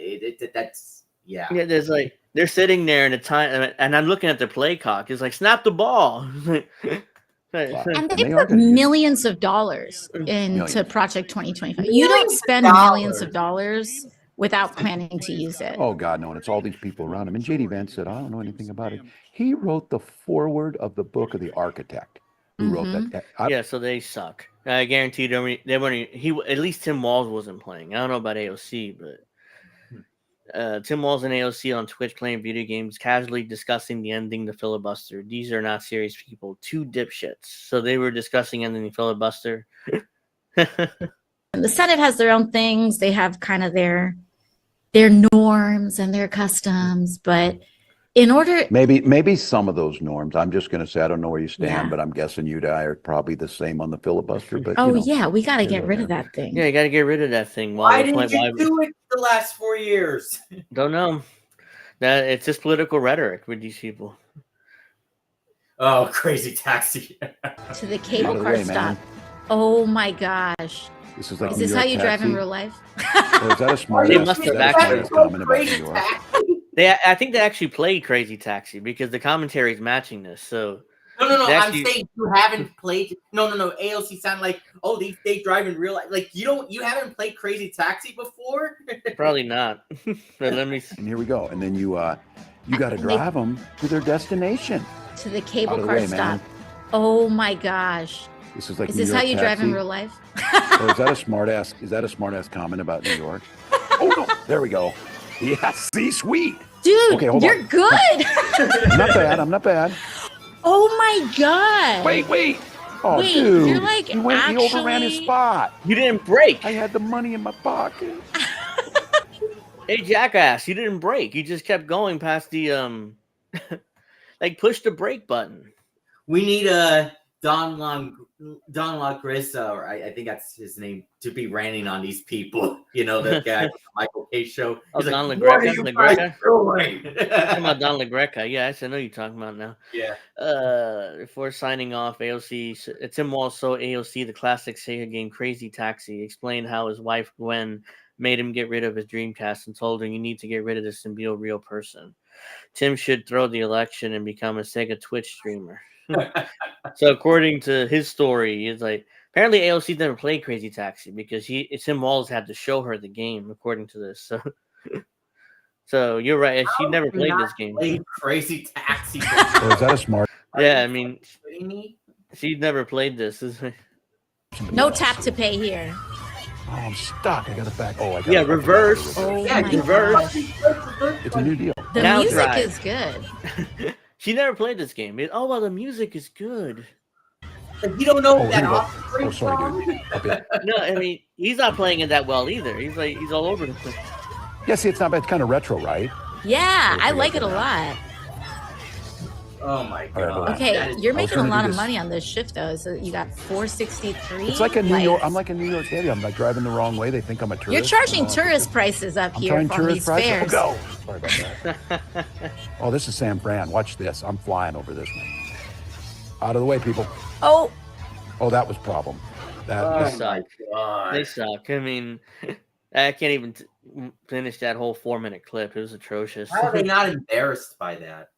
That's Yeah, there's like they're sitting there in a time, and I'm looking at the play clock. It's like snap the ball. And they put millions of dollars into Project 2025. You don't spend millions of dollars without planning to use it. Oh God, no! And it's all these people around him. And JD Vance said, "I don't know anything about it." He wrote the foreword of the book of The Architect. Who wrote that? Yeah, so they suck. I guarantee they weren't. At least Tim Walz wasn't playing. I don't know about AOC, but Tim Walz and AOC on Twitch playing video games, casually discussing the ending the filibuster. These are not serious people. Two dipshits. So they were discussing ending the filibuster. And the Senate has their own things. They have kind of their norms and their customs, but in order, Maybe some of those norms. I'm just going to say I don't know where you stand, Yeah. but I'm guessing you and I are probably the same on the filibuster. But oh yeah, we got to get rid of that thing. Yeah, you got to get rid of that thing. Why didn't you do it the last 4 years? Don't know. That it's just political rhetoric with these people. Oh, crazy taxi! To the cable Out of the car way, stop. man. Oh my gosh. This is like Is New this how York you drive in taxi? real life? Or is that a smart? They must have actually comment about New York. I think they actually played Crazy Taxi because the commentary is matching this. So No. they I'm actually- saying you haven't played. No. AOC sound like they drive in real life. Like you haven't played Crazy Taxi before. probably not. But let me. And here we go. And then you got to drive them to their destination. To the Out cable of the car way, stop. man. Oh my gosh. This is like Is New this York how you drive in taxi. real life? Or is that a smart ass? Is that a smart ass comment about New York? Oh no! There we go. Yeah, see, sweet. Dude, Okay, hold you're on. good. I'm not bad. Oh my god. Wait. Oh, Wait, dude. you're like he overran his actually- spot. You didn't break. I had the money in my pocket. Hey, jackass! You didn't break. You just kept going past the like push the brake button. We need Don Lagrissa, or I think that's his name, to be ranting on these people. You know, the guy from the Michael K show. Oh, He's Don like, what are LaGreca. you LaGreca? guys doing? Talking about Don LaGreca. Yeah, I know you're talking about now. Yeah. Before signing off, AOC, Tim Walz showed AOC the classic Sega game Crazy Taxi, explained how his wife Gwen made him get rid of his Dreamcast and told her, "You need to get rid of this and be a real person. Tim should throw the election and become a Sega Twitch streamer." So according to his story, it's like apparently AOC never played Crazy Taxi because Tim Walz had to show her the game, according to this. So you're right. She never played this game. Played Crazy Taxi. Or is that a smart? Yeah, I mean, Kidding me? she never played this. No tap to pay here. Oh, I'm stuck. I got it back. Oh, I got Yeah, it. reverse. Oh Yeah, my reverse. gosh. It's a new deal. The Now music drive. is good. She never played this game. Oh well, the music is good. Like, you don't know Oh, here that we go. Offspring Oh, sorry, song? dude. Up here. No, I mean he's not playing it that well either. He's all over the place. Yeah, see, it's not bad. It's kind of retro, right? Yeah, I like it a lot. Oh my All right, hold god. on. Okay, you're I was making a trying to do lot of this. money on this shift though. So you got 463. It's like a New York. I'm like a New York idiot. I'm like driving the wrong way. They think I'm a tourist. You're charging I'm tourist prices up I'm here charging from tourist these prices. fairs. Oh, go. Sorry about that. Oh, this is San Fran. Watch this. I'm flying over this one. Out of the way, people. Oh. Oh, that was a problem. They suck. They suck. I mean, I can't even finish that whole 4-minute clip. It was atrocious. How are they not embarrassed by that?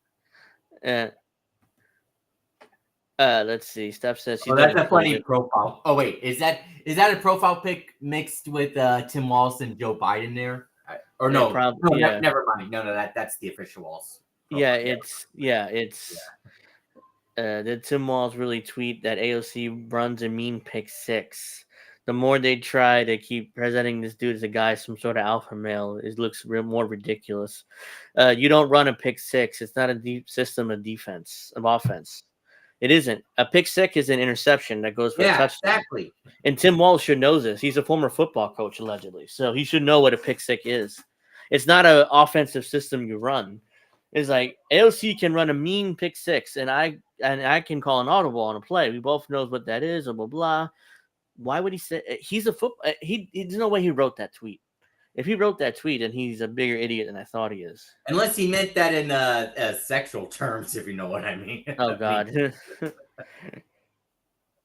Let's see. Steph says she's that's a funny profile. Oh wait, is that a profile pic mixed with Tim Walz and Joe Biden there? Or no? Yeah. Never mind. No, that's the official Walz. Yeah, it's did Tim Walz really tweet that AOC runs a mean pick 6? The more they try to keep presenting this dude as a guy, some sort of alpha male, it looks more ridiculous. You don't run a pick 6. It's not a deep system of offense. It isn't. A pick 6 is an interception that goes for a touchdown. Exactly. And Tim Walz should know this. He's a former football coach, allegedly. So he should know what a pick 6 is. It's not an offensive system you run. It's like AOC can run a mean pick 6, and I can call an audible on a play. We both knows what that is, blah, blah. Why would he say he's a football? There's no way he wrote that tweet. If he wrote that tweet, then he's a bigger idiot than I thought he is. Unless he meant that in sexual terms, if you know what I mean. Oh, God.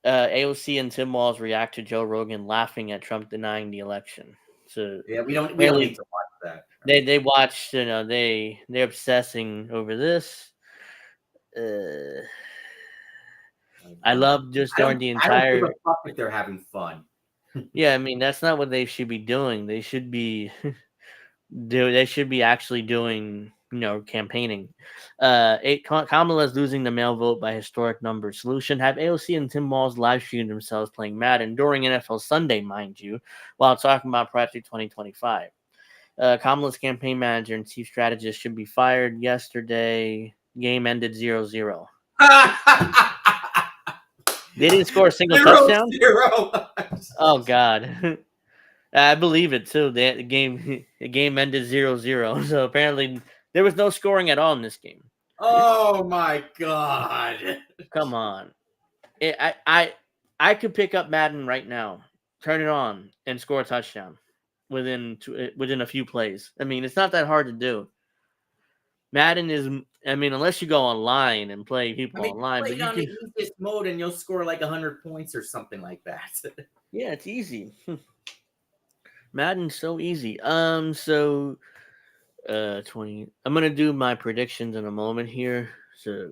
AOC and Tim Walz react to Joe Rogan laughing at Trump denying the election. So yeah, we don't need to watch that. They watched, they're obsessing over this. I love just during the entire. I don't give a fuck if they're having fun. Yeah, I mean that's not what they should be doing. They should be actually doing campaigning. Kamala's losing the male vote by historic numbers. Solution: have AOC and Tim Walz live stream themselves playing Madden during NFL Sunday, mind you, while talking about Project 2025. Kamala's campaign manager and chief strategist should be fired yesterday. Game ended 0-0. They didn't score a single touchdown. 0-0. Oh God, I believe it too. The game ended 0-0. So apparently there was no scoring at all in this game. Oh my God! Come on, I could pick up Madden right now, turn it on, and score a touchdown within a few plays. I mean, it's not that hard to do. Madden is, unless you go online and play people online, but you on can the easiest mode and you'll score like 100 points or something like that. Yeah, it's easy. Madden's so easy. 20. I'm gonna do my predictions in a moment here, so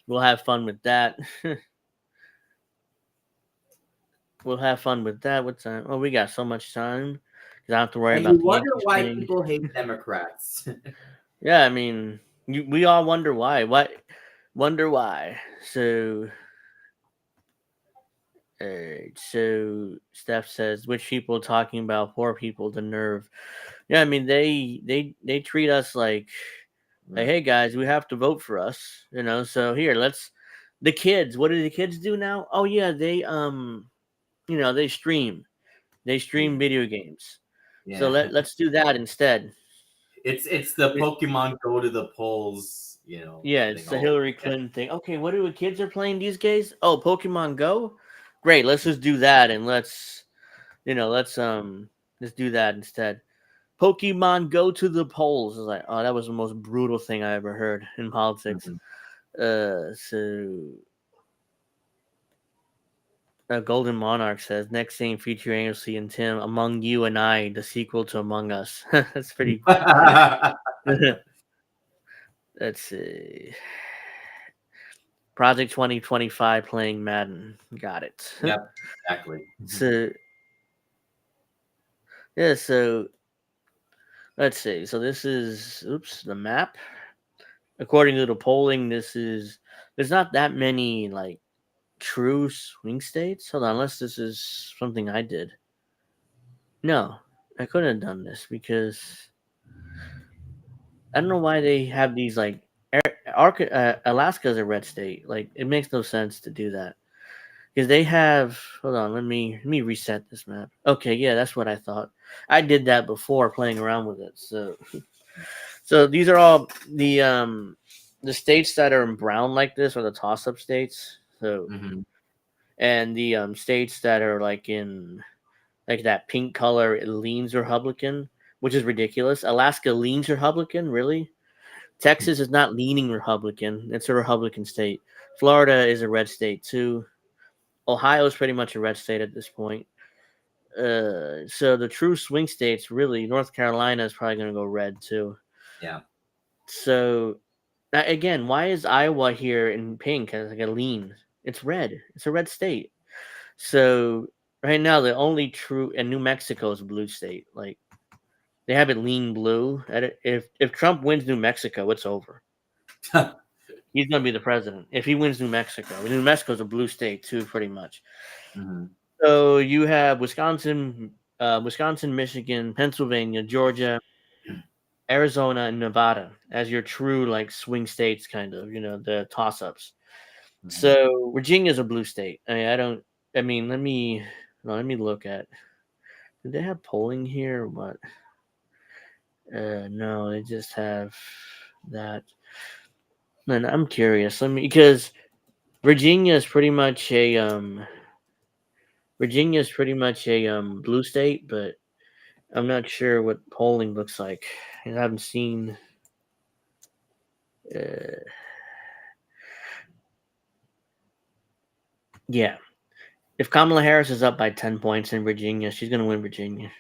we'll have fun with that. What time? Oh, we got so much time. I don't have to worry about. You wonder why people hate Democrats. Yeah, we all wonder why. Wonder why. So Steph says, which people talking about poor people, the nerve. Yeah, they treat us like, hey guys, we have to vote for us. So here, the kids. What do the kids do now? Oh yeah, they they stream video games. Yeah. So let's do that instead. It's the Pokemon go to the polls, Yeah, it's the Hillary Clinton thing. Okay, what do the kids are playing these days? Oh, Pokemon Go? Great, let's just do that and let's do that instead. Pokemon go to the polls. It's like, oh, that was the most brutal thing I ever heard in politics. Golden Monarch says next scene featuring AOC and Tim, Among You and I, the sequel to Among Us. That's pretty cool. Let's see. Project 2025 playing Madden. Got it. Yep, exactly. So let's see. So this is the map. According to the polling, there's not that many true swing states. Hold on, unless this is something I did. No, I couldn't have done this because I don't know why they have these Alaska's a red state. It makes no sense to do that because they have. Hold on, let me reset this map. Okay, yeah, that's what I thought. I did that before playing around with it. So these are all the the states that are in brown like this are the toss-up states. So, and the states that are like in like that pink color, it leans Republican, which is ridiculous. Alaska leans Republican, really. Texas is not leaning Republican; it's a Republican state. Florida is a red state too. Ohio is pretty much a red state at this point. So the true swing states, really, North Carolina is probably going to go red too. Yeah. So again, why is Iowa here in pink as like a lean? It's red. It's a red state. So right now, the only true and New Mexico is a blue state. Like they have it lean blue. If Trump wins New Mexico, it's over. He's going to be the president if he wins New Mexico. New Mexico's a blue state too, pretty much. So you have Wisconsin, Michigan, Pennsylvania, Georgia, Arizona, and Nevada as your true like swing states, kind of, the toss-ups. So Virginia's a blue state. Let me look at. Did they have polling here or what? No, they just have that. And I'm curious. Because Virginia is pretty much a blue state, but I'm not sure what polling looks like. I haven't seen. Yeah, if Kamala Harris is up by 10 points in Virginia, she's going to win Virginia.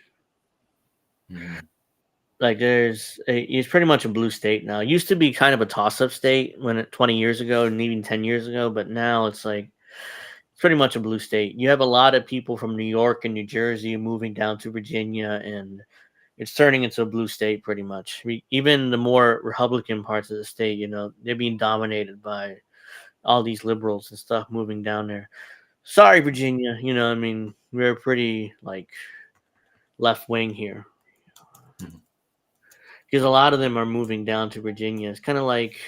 Like it's pretty much a blue state now. It used to be kind of a toss-up state 20 years ago and even 10 years ago, but now it's like it's pretty much a blue state. You have a lot of people from New York and New Jersey moving down to Virginia, and it's turning into a blue state pretty much. Even the more Republican parts of the state, they're being dominated by all these liberals and stuff moving down there. Sorry, Virginia. We're pretty like left wing here. Because a lot of them are moving down to Virginia. It's kind of like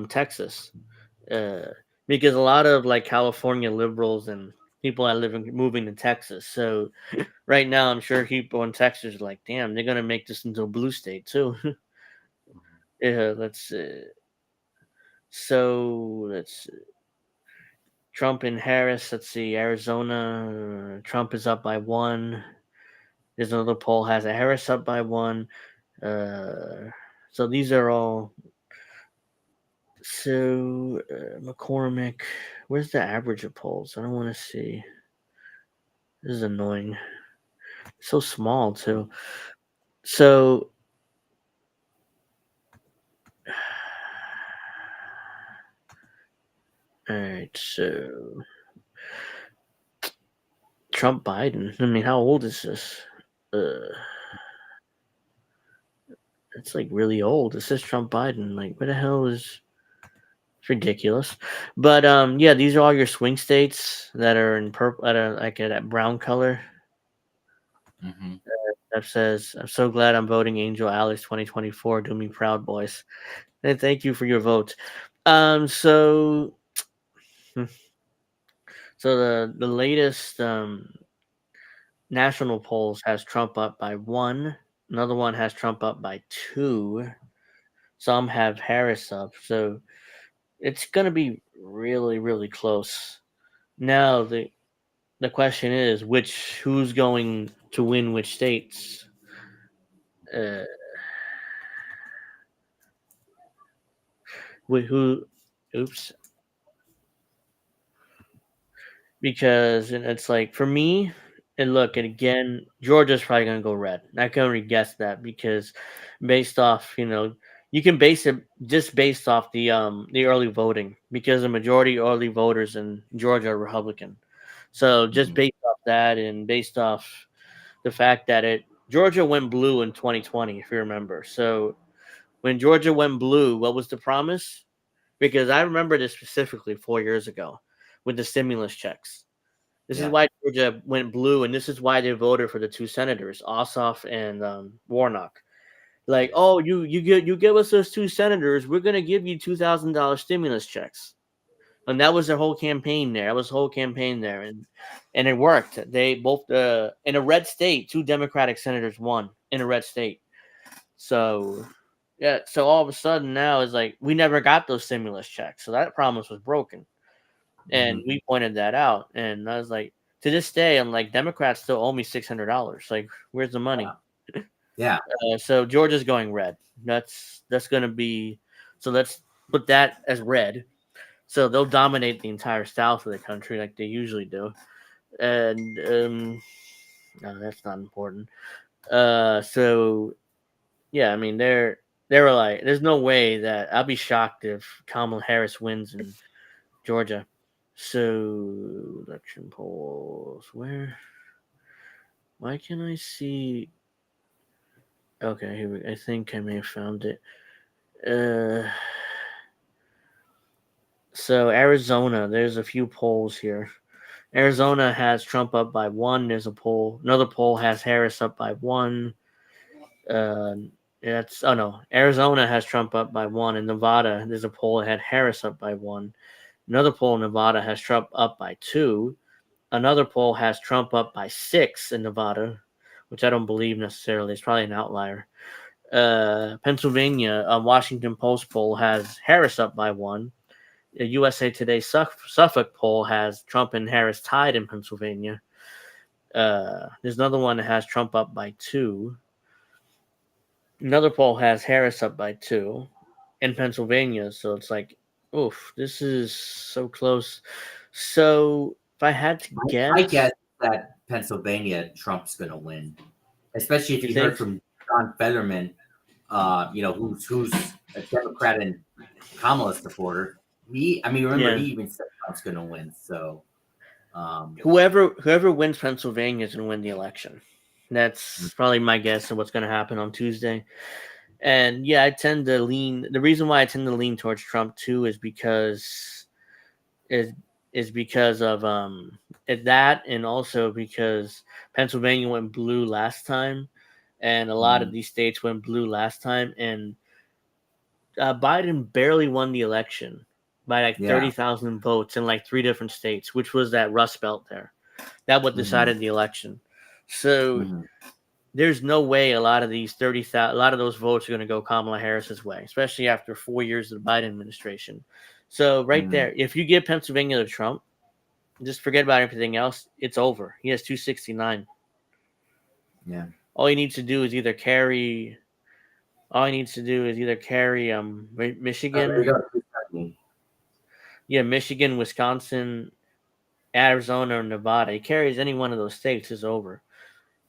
Texas, because a lot of like California liberals and people that live moving to Texas. So right now, I'm sure people in Texas are like, "Damn, they're gonna make this into a blue state too." Yeah, let's. Trump and Harris. Let's see, Arizona. Trump is up by 1. There's another poll has a Harris up by 1. So these are all. So McCormick, where's the average of polls? I don't want to see. This is annoying. So small too. So all right. So Trump Biden. How old is this? It's like really old. It says Trump Biden. Like, what the hell is? It's ridiculous. But yeah, these are all your swing states that are in purple, that brown color. That says, "I'm so glad I'm voting Angel Alex 2024. Do me proud, boys." And thank you for your vote. So the latest national polls has Trump up by 1. Another one has Trump up by 2. Some have Harris up. So it's going to be really, really close. Now the question is who's going to win which states? Oops. Because it's like for me, and look, and again, Georgia's probably going to go red. I can already guess that because based off, you can base it just based off the early voting because the majority early voters in Georgia are Republican. So just based off that and based off the fact that Georgia went blue in 2020, if you remember. So when Georgia went blue, what was the promise? Because I remember this specifically 4 years ago with the stimulus checks. This is why Georgia went blue, and this is why they voted for the 2 senators, Ossoff and Warnock. Like, oh, you give us those 2 senators, we're gonna give you $2,000 stimulus checks, and that was their whole campaign there. That was the whole campaign there, and it worked. They both in a red state, 2 Democratic senators won in a red state. So Yeah, so all of a sudden now it's like we never got those stimulus checks, so that promise was broken, and we pointed that out. And I was like, to this day, I'm like, Democrats still owe me $600. Like, where's the money? Yeah. So Georgia's going red. That's going to be. So let's put that as red. So they'll dominate the entire south of the country like they usually do, and no, that's not important. So yeah, I mean they were like, there's no way that I'll be shocked if Kamala Harris wins in Georgia. So election polls, why can't I see? Okay, here I think I may have found it. So Arizona, there's a few polls here. Arizona has Trump up by 1. There's a poll. Another poll has Harris up by 1. Arizona has Trump up by 1. In Nevada, there's a poll that had Harris up by 1. Another poll in Nevada has Trump up by 2. Another poll has Trump up by 6 in Nevada, which I don't believe necessarily. It's probably an outlier. Pennsylvania, a Washington Post poll has Harris up by 1. A USA Today Suffolk poll has Trump and Harris tied in Pennsylvania. There's another one that has Trump up by 2. Another poll has Harris up by 2 in Pennsylvania. So it's like, oof, this is so close. So if I had to guess, I guess that Pennsylvania, Trump's going to win, especially if you heard from John Fetterman, who's a Democrat and Kamala supporter. He even said Trump's going to win. So whoever wins Pennsylvania is going to win the election. That's probably my guess of what's going to happen on Tuesday. And yeah, I tend to lean. The reason why I tend to lean towards Trump too is because of that, and also because Pennsylvania went blue last time, and a lot of these states went blue last time, and Biden barely won the election by like 30,000 votes in like 3 different states, which was that Rust Belt there. That what decided the election. So there's no way a lot of those votes are going to go Kamala Harris's way, especially after 4 years of the Biden administration. So there, if you give Pennsylvania to Trump, just forget about everything else. It's over. He has 269. Yeah. All he needs to do is either carry. Michigan. Michigan, Wisconsin, Arizona, or Nevada. He carries any one of those states, is over.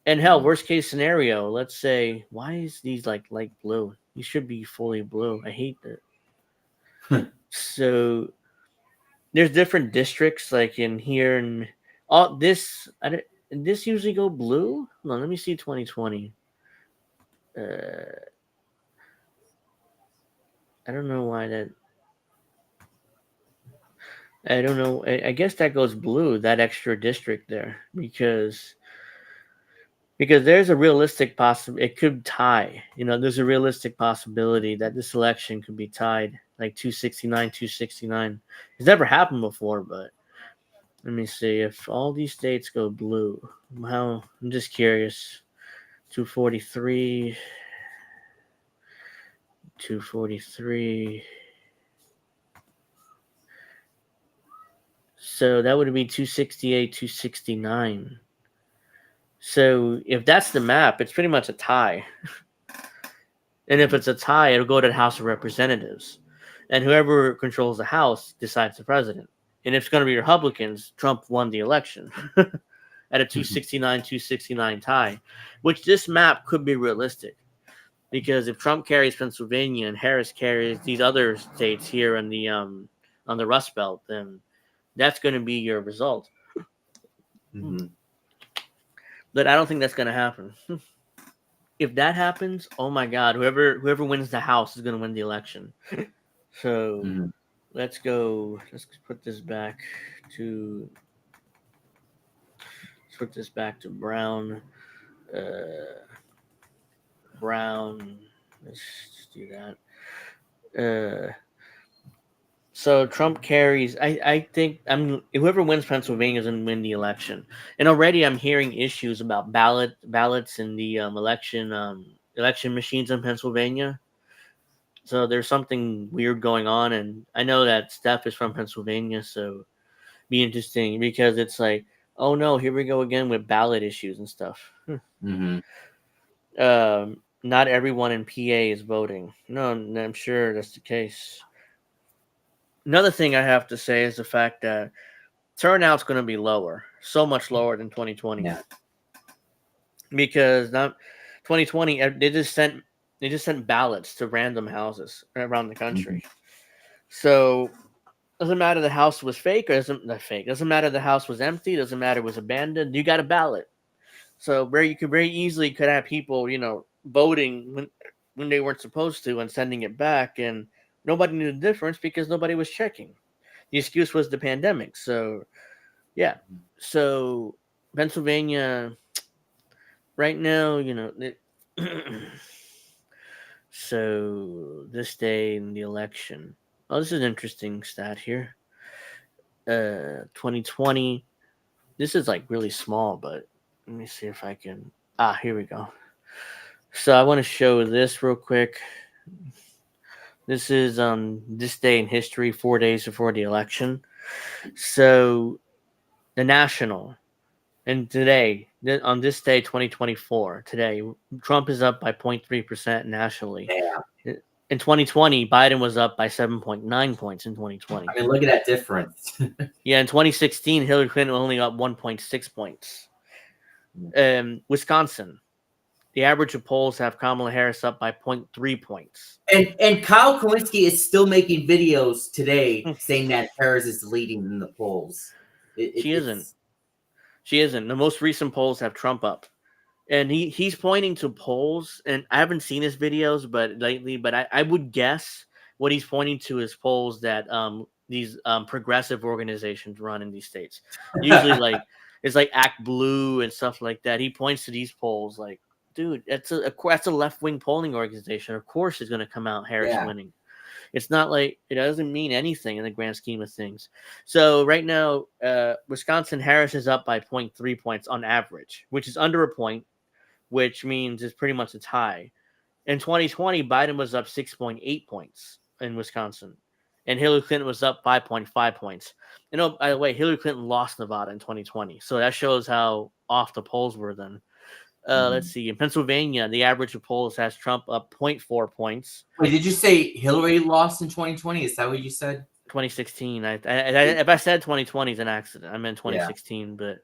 And hell, worst case scenario, let's say, why is these like light blue? You should be fully blue. I hate that. So there's different districts, like in here, and all this. This usually go blue. Hold on, let me see 2020. I don't know why that. I don't know. I guess that goes blue, that extra district there, because there's a realistic it could tie. There's a realistic possibility that this election could be tied, like 269. It's never happened before, but let me see if all these states go blue. I'm just curious. 243. So that would be 268, 269. So if that's the map, it's pretty much a tie. And if it's a tie, it'll go to the House of Representatives. And whoever controls the House decides the president. And if it's going to be Republicans, Trump won the election at a 269 tie, which this map could be realistic. Because if Trump carries Pennsylvania and Harris carries these other states here on the Rust Belt, then that's going to be your result. But I don't think that's going to happen. If that happens, oh my God, whoever wins the House is going to win the election. So let's go. Let's put this back to Brown. Let's just do that. So Trump carries. I think whoever wins Pennsylvania is going to win the election. And already I'm hearing issues about ballots in the election machines in Pennsylvania. So there's something weird going on, and I know that Steph is from Pennsylvania, so be interesting because it's like, oh no, here we go again with ballot issues and stuff. Mm-hmm. Not everyone in PA is voting. No, I'm sure that's the case. Another thing I have to say is the fact that turnout's going to be lower, so much lower than 2020. Yeah. Because not 2020, they just sent ballots to random houses around the country. Mm-hmm. So doesn't matter the house was fake or doesn't matter the house was empty, doesn't matter it was abandoned, you got a ballot. So where you could very easily could have people, voting when they weren't supposed to and sending it back, and nobody knew the difference because nobody was checking. The excuse was the pandemic. So yeah. So Pennsylvania right now, so this day in the election. Oh, this is an interesting stat here. 2020. This is like really small, but let me see if I can. Here we go. So I want to show this real quick. This is this day in history, 4 days before the election. So the national, and today on this day, 2024, today Trump is up by 0.3% nationally. Yeah. In 2020, Biden was up by 7.9 points in 2020. I mean, look at that difference. Yeah, in 2016, Hillary Clinton only got 1.6 points. Wisconsin, the average of polls have Kamala Harris up by 0.3 points. And Kyle Kalinske is still making videos today saying that Harris is leading in the polls. She isn't. She isn't. The most recent polls have Trump up. And he's pointing to polls, and I haven't seen his videos lately, but I would guess what he's pointing to is polls that these progressive organizations run in these states. Usually it's like Act Blue and stuff like that. He points to these polls like, dude, that's a left-wing polling organization. Of course it's going to come out Harris winning. It's not like it doesn't mean anything in the grand scheme of things. So right now, Wisconsin, Harris is up by 0.3 points on average, which is under a point, which means it's pretty much a tie. In 2020, Biden was up 6.8 points in Wisconsin, and Hillary Clinton was up 5.5 points. And oh, by the way, Hillary Clinton lost Nevada in 2020, so that shows how off the polls were then. Let's see. In Pennsylvania, the average of polls has Trump up 0.4 points. Wait, did you say Hillary lost in 2020? Is that what you said? 2016. If I said 2020 is an accident, I meant 2016. But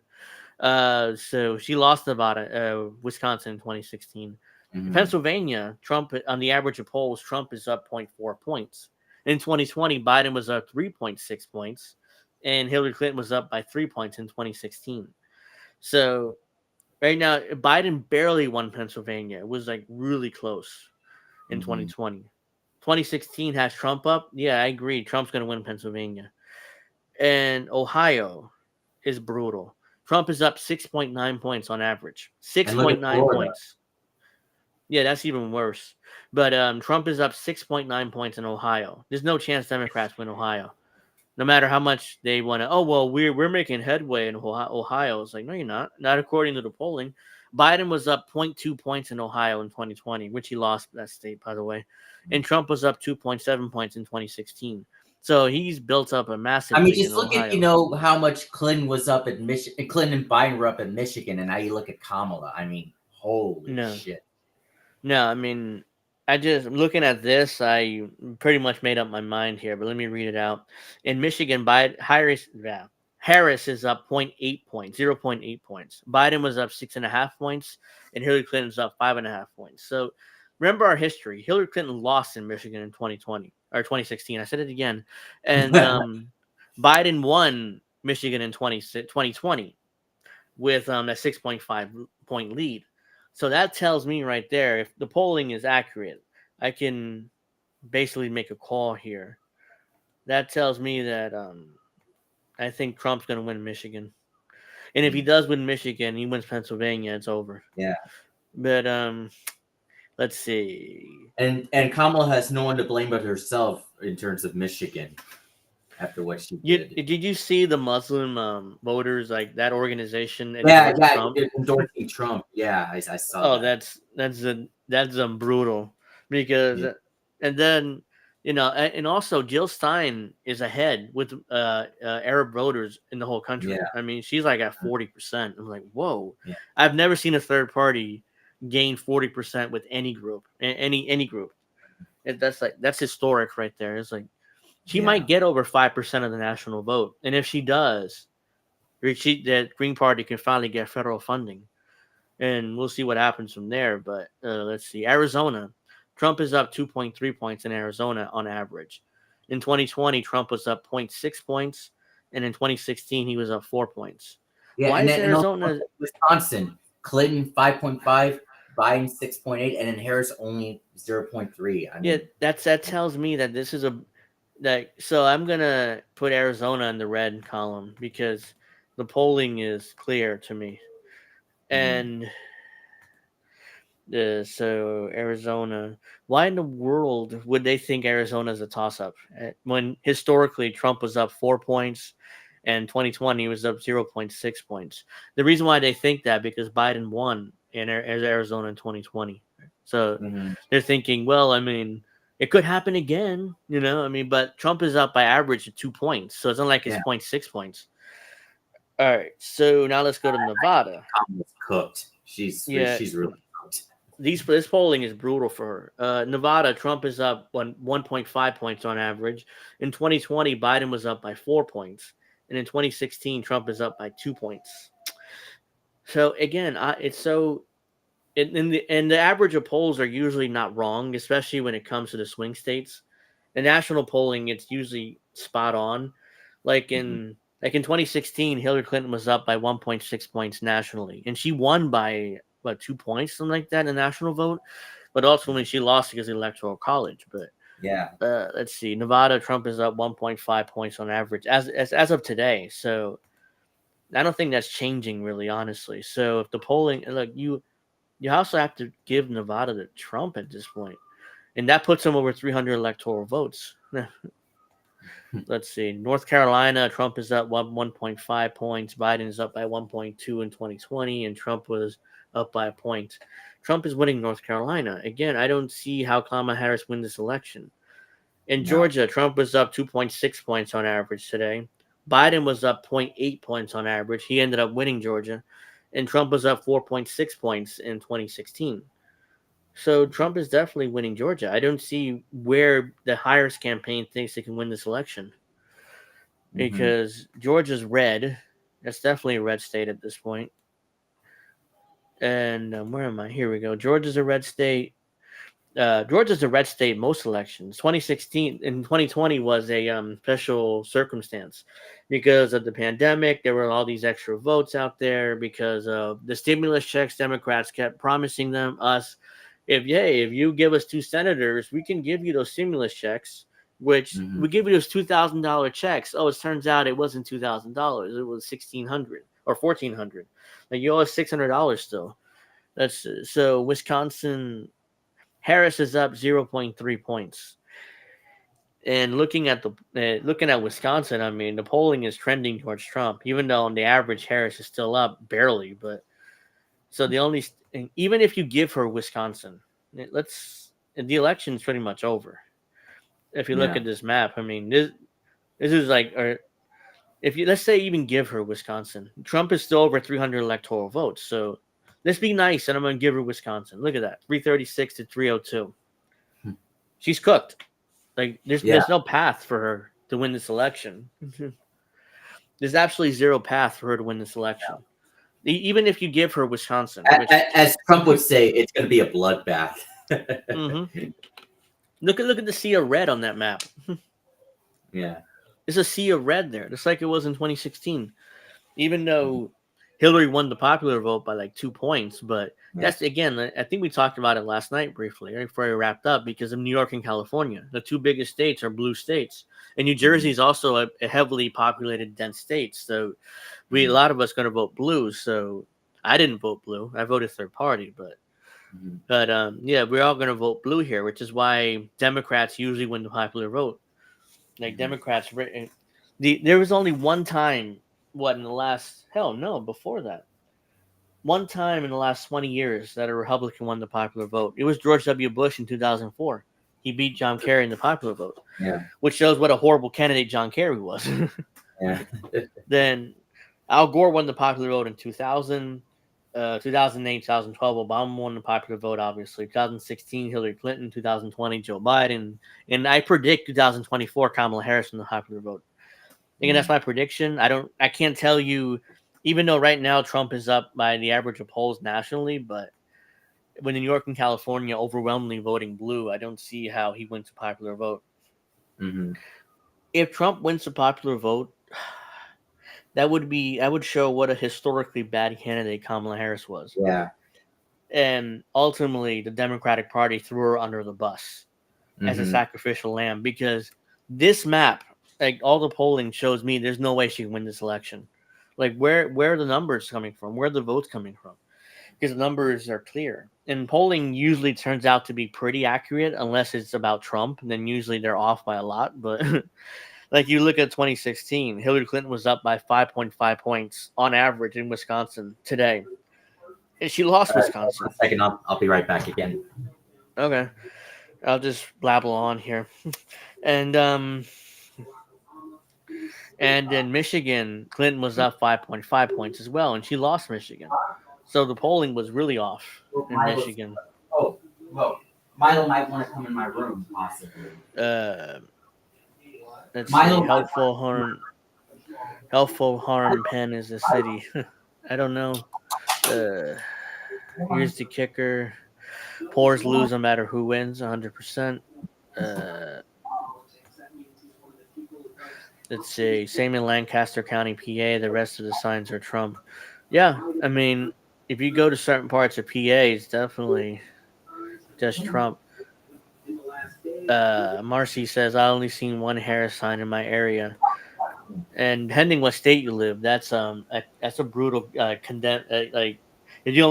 so she lost Nevada, Wisconsin in 2016. In Pennsylvania, Trump on the average of polls, Trump is up 0.4 points. In 2020, Biden was up 3.6 points, and Hillary Clinton was up by 3 points in 2016. So right now, Biden barely won Pennsylvania. It was like really close in 2020. 2016 has Trump up. Yeah, I agree. Trump's going to win Pennsylvania. And Ohio is brutal. Trump is up 6.9 points on average. 6.9 points. Yeah, that's even worse. But Trump is up 6.9 points in Ohio. There's no chance Democrats win Ohio. No matter how much they want to, we're making headway in Ohio. It's like, no, you're not. Not according to the polling. Biden was up 0.2 points in Ohio in 2020, which he lost that state, by the way. And Trump was up 2.7 points in 2016. So he's built up a massive. I mean, just look at how much Clinton was up at Michigan. Clinton and Biden were up at Michigan, and now you look at Kamala. I mean, holy shit. No, I mean, I'm looking at this. I pretty much made up my mind here, but let me read it out. In Michigan, Harris is up 0.8 points, 0.8 points. Biden was up 6.5 points, and Hillary Clinton's up 5.5 points. So remember our history. Hillary Clinton lost in Michigan in 2020 or 2016. I said it again. And Biden won Michigan in 2020 with that 6.5 point lead. So that tells me right there, if the polling is accurate, I can basically make a call here. That tells me that I think Trump's going to win Michigan. And if he does win Michigan, he wins Pennsylvania, it's over. Yeah. But let's see. And Kamala has no one to blame but herself in terms of Michigan after what she did. Did you see the Muslim voters, like that organization? Endorsing Trump. Yeah, I saw. Oh, that's brutal because And then, and also Jill Stein is ahead with Arab voters in the whole country. Yeah. I mean, she's like at 40%. I'm like, whoa. Yeah. I've never seen a third party gain 40% with any group, any group. That's historic right there. It's like she might get over 5% of the national vote, and if she does, that Green Party can finally get federal funding, and we'll see what happens from there. But let's see, Arizona, Trump is up 2.3 points in Arizona on average. In 2020, Trump was up 0.6 points, and in 2016, he was up 4 points. Yeah, Why and is then Arizona? Wisconsin, Clinton 5.5, Biden 6.8, and then Harris only 0.3. I mean, that tells me that this is so I'm gonna put Arizona in the red column because the polling is clear to me, and so Arizona. Why in the world would they think Arizona is a toss-up when historically Trump was up 4 points, and 2020 was up 0.6 points? The reason why they think that because Biden won in Arizona in 2020, so they're thinking, well, I mean, it could happen again, I mean, but Trump is up by average of 2 points, so it's not like it's 0.6 points. All right, so now let's go to Nevada. Kamala's cooked. She's really cooked. This polling is brutal for her. Nevada, Trump is up 1.5 points on average. In 2020, Biden was up by 4 points, and in 2016, Trump is up by 2 points. So again, the average of polls are usually not wrong, especially when it comes to the swing states. The national polling, it's usually spot on. Like in 2016, Hillary Clinton was up by 1.6 points nationally, and she won by 2 points, something like that, in the national vote. But ultimately, she lost because of the Electoral College. But let's see, Nevada, Trump is up 1.5 points on average as of today. So I don't think that's changing really, honestly. So if the polling, look, you also have to give Nevada to Trump at this point, and that puts him over 300 electoral votes. Let's see. North Carolina, Trump is up 1.5 points. Biden is up by 1.2 in 2020, and Trump was up by a point. Trump is winning North Carolina. Again, I don't see how Kamala Harris win this election. In Georgia, Trump was up 2.6 points on average today. Biden was up 0.8 points on average. He ended up winning Georgia. And Trump was up 4.6 points in 2016. So Trump is definitely winning Georgia. I don't see where the Harris campaign thinks they can win this election. Because Georgia's red. That's definitely a red state at this point. And where am I? Here we go. Georgia's a red state. Georgia's a red state most elections. 2016 and 2020 was a special circumstance because of the pandemic. There were all these extra votes out there because of the stimulus checks Democrats kept promising us. If you give us 2 senators, we can give you those stimulus checks, which we give you those $2,000 checks. Oh, it turns out it wasn't $2,000. It was $1,600 or $1,400. Like you owe us $600 still. That's so Wisconsin. Harris is up 0.3 points. And looking at Wisconsin, I mean, the polling is trending towards Trump, even though on the average Harris is still up barely. But so even if you give her Wisconsin, the election is pretty much over. If you look at this map, I mean, this is like, or if you let's say even give her Wisconsin, Trump is still over 300 electoral votes. So let's be nice, and I'm going to give her Wisconsin. Look at that, 336 to 302. She's cooked. Like there's no path for her to win this election. There's absolutely zero path for her to win this election. Even if you give her Wisconsin, as Trump would say, it's going to be a bloodbath. Look at the sea of red on that map. It's a sea of red there, just like it was in 2016. Even though Hillary won the popular vote by like 2 points, but that's again, I think we talked about it last night briefly, right before we wrapped up, because of New York and California. The 2 biggest states are blue states, and New Jersey is also a heavily populated, dense state. So a lot of us going to vote blue. So I didn't vote blue; I voted third party, but we're all going to vote blue here, which is why Democrats usually win the popular vote. Like Democrats, there was only one time. Before that. One time in the last 20 years that a Republican won the popular vote. It was George W. Bush in 2004. he beat John Kerry in the popular vote. Yeah. Which shows what a horrible candidate John Kerry was. Yeah. Then Al Gore won the popular vote in 2000. 2008, 2012, Obama won the popular vote, obviously. 2016, Hillary Clinton. 2020, Joe Biden. And I predict 2024, Kamala Harris in the popular vote. Again, that's my prediction. I can't tell you, even though right now Trump is up by the average of polls nationally, but with New York and California overwhelmingly voting blue, I don't see how he wins a popular vote. Mm-hmm. If Trump wins the popular vote, that would show what a historically bad candidate Kamala Harris was. Yeah. And ultimately, the Democratic Party threw her under the bus as a Mhm. sacrificial lamb because this map, like all the polling shows me, there's no way she can win this election. Like where are the numbers coming from? Where are the votes coming from? Because the numbers are clear. And polling usually turns out to be pretty accurate unless it's about Trump. And then usually they're off by a lot. But like you look at 2016, Hillary Clinton was up by 5.5 points on average in Wisconsin today. And she lost Wisconsin. A second, I'll be right back again. Okay. I'll just blabble on here. And in Michigan, Clinton was up 5.5 points as well, and she lost Michigan. So the polling was really off in Michigan. Oh, well, Milo might want to come in my room, possibly. Let's Milo see. Helpful Harm Penn is a city. I don't know. Here's the kicker. Poors lose no matter who wins, 100%. Let's see. Same in Lancaster County, PA. The rest of the signs are Trump. Yeah, I mean, if you go to certain parts of PA, it's definitely just Trump. Marcy says, I only seen one Harris sign in my area. And depending what state you live, that's a brutal condemn. Like if you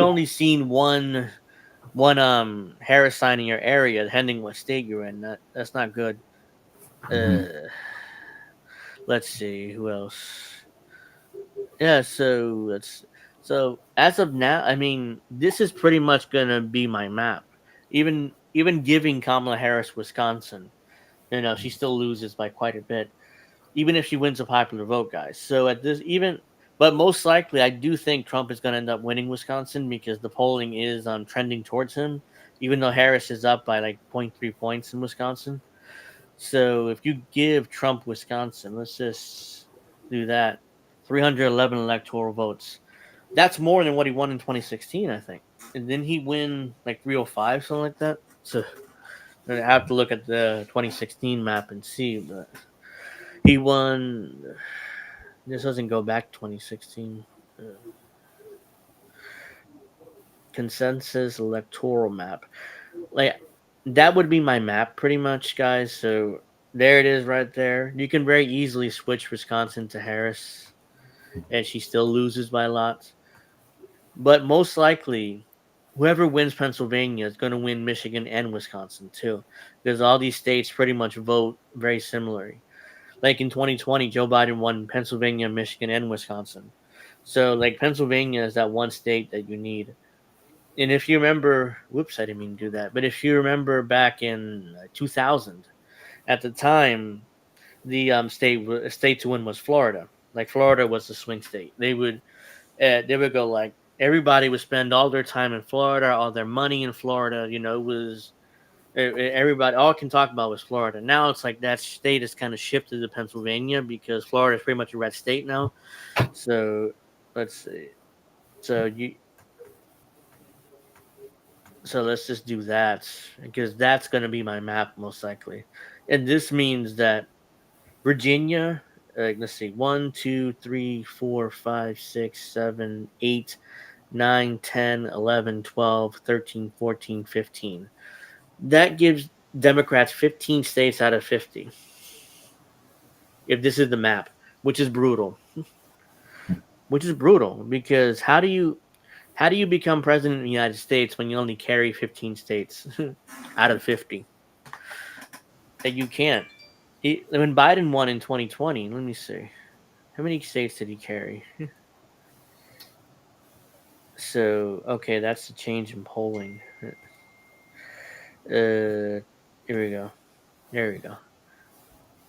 only seen one Harris sign in your area, depending what state you're in, that's not good. Let's see who else. Yeah, so as of now, I mean, this is pretty much gonna be my map. Even giving Kamala Harris Wisconsin, she still loses by quite a bit, even if she wins a popular vote, guys. So but most likely, I do think Trump is gonna end up winning Wisconsin because the polling is trending towards him, even though Harris is up by like 0.3 points in Wisconsin. So if you give Trump Wisconsin, let's just do that. 311 electoral votes. That's more than what he won in 2016, I think. And then he win like 305, something like that. So I have to look at the 2016 map and see, but he won. This doesn't go back to 2016. Consensus electoral map. Like that would be my map pretty much, guys. So there it is right there. You can very easily switch Wisconsin to Harris, and she still loses by a lot. But most likely, whoever wins Pennsylvania is going to win Michigan and Wisconsin too, because all these states pretty much vote very similarly. Like in 2020, Joe Biden won Pennsylvania, Michigan, and Wisconsin. So like Pennsylvania is that one state that you need. And if you remember, whoops, I didn't mean to do that. But if you remember back in 2000, at the time, the state to win was Florida. Like Florida was the swing state. They would go like everybody would spend all their time in Florida, all their money in Florida. It was everybody all can talk about was Florida. Now it's like that state has kind of shifted to Pennsylvania because Florida is pretty much a red state now. So let's see. So let's just do that because that's going to be my map most likely. And this means that Virginia, let's see, 1, 2, 3, 4, 5, 6, 7, 8, 9, 10, 11, 12, 13, 14, 15. That gives Democrats 15 states out of 50. If this is the map, which is brutal. Which is brutal because how do you become president of the United States when you only carry 15 states out of 50? And you can't. When Biden won in 2020, let me see. How many states did he carry? So, okay, that's the change in polling. Here we go. There we go.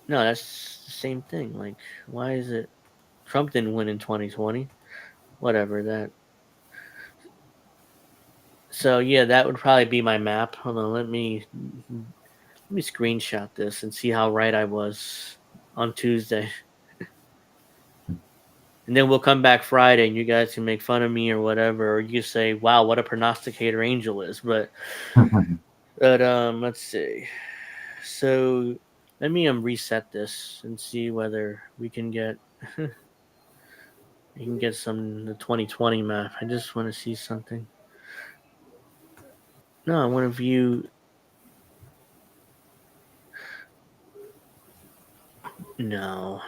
No, that's the same thing. Like, why is it Trump didn't win in 2020? Whatever that. So yeah, that would probably be my map. Hold on, let me screenshot this and see how right I was on Tuesday. And then we'll come back Friday and you guys can make fun of me or whatever, or you say, wow, what a prognosticator Angel is. But let's see. So let me reset this and see whether we can get we can get the 2020 map. I just want to see something. No, I want to view. No.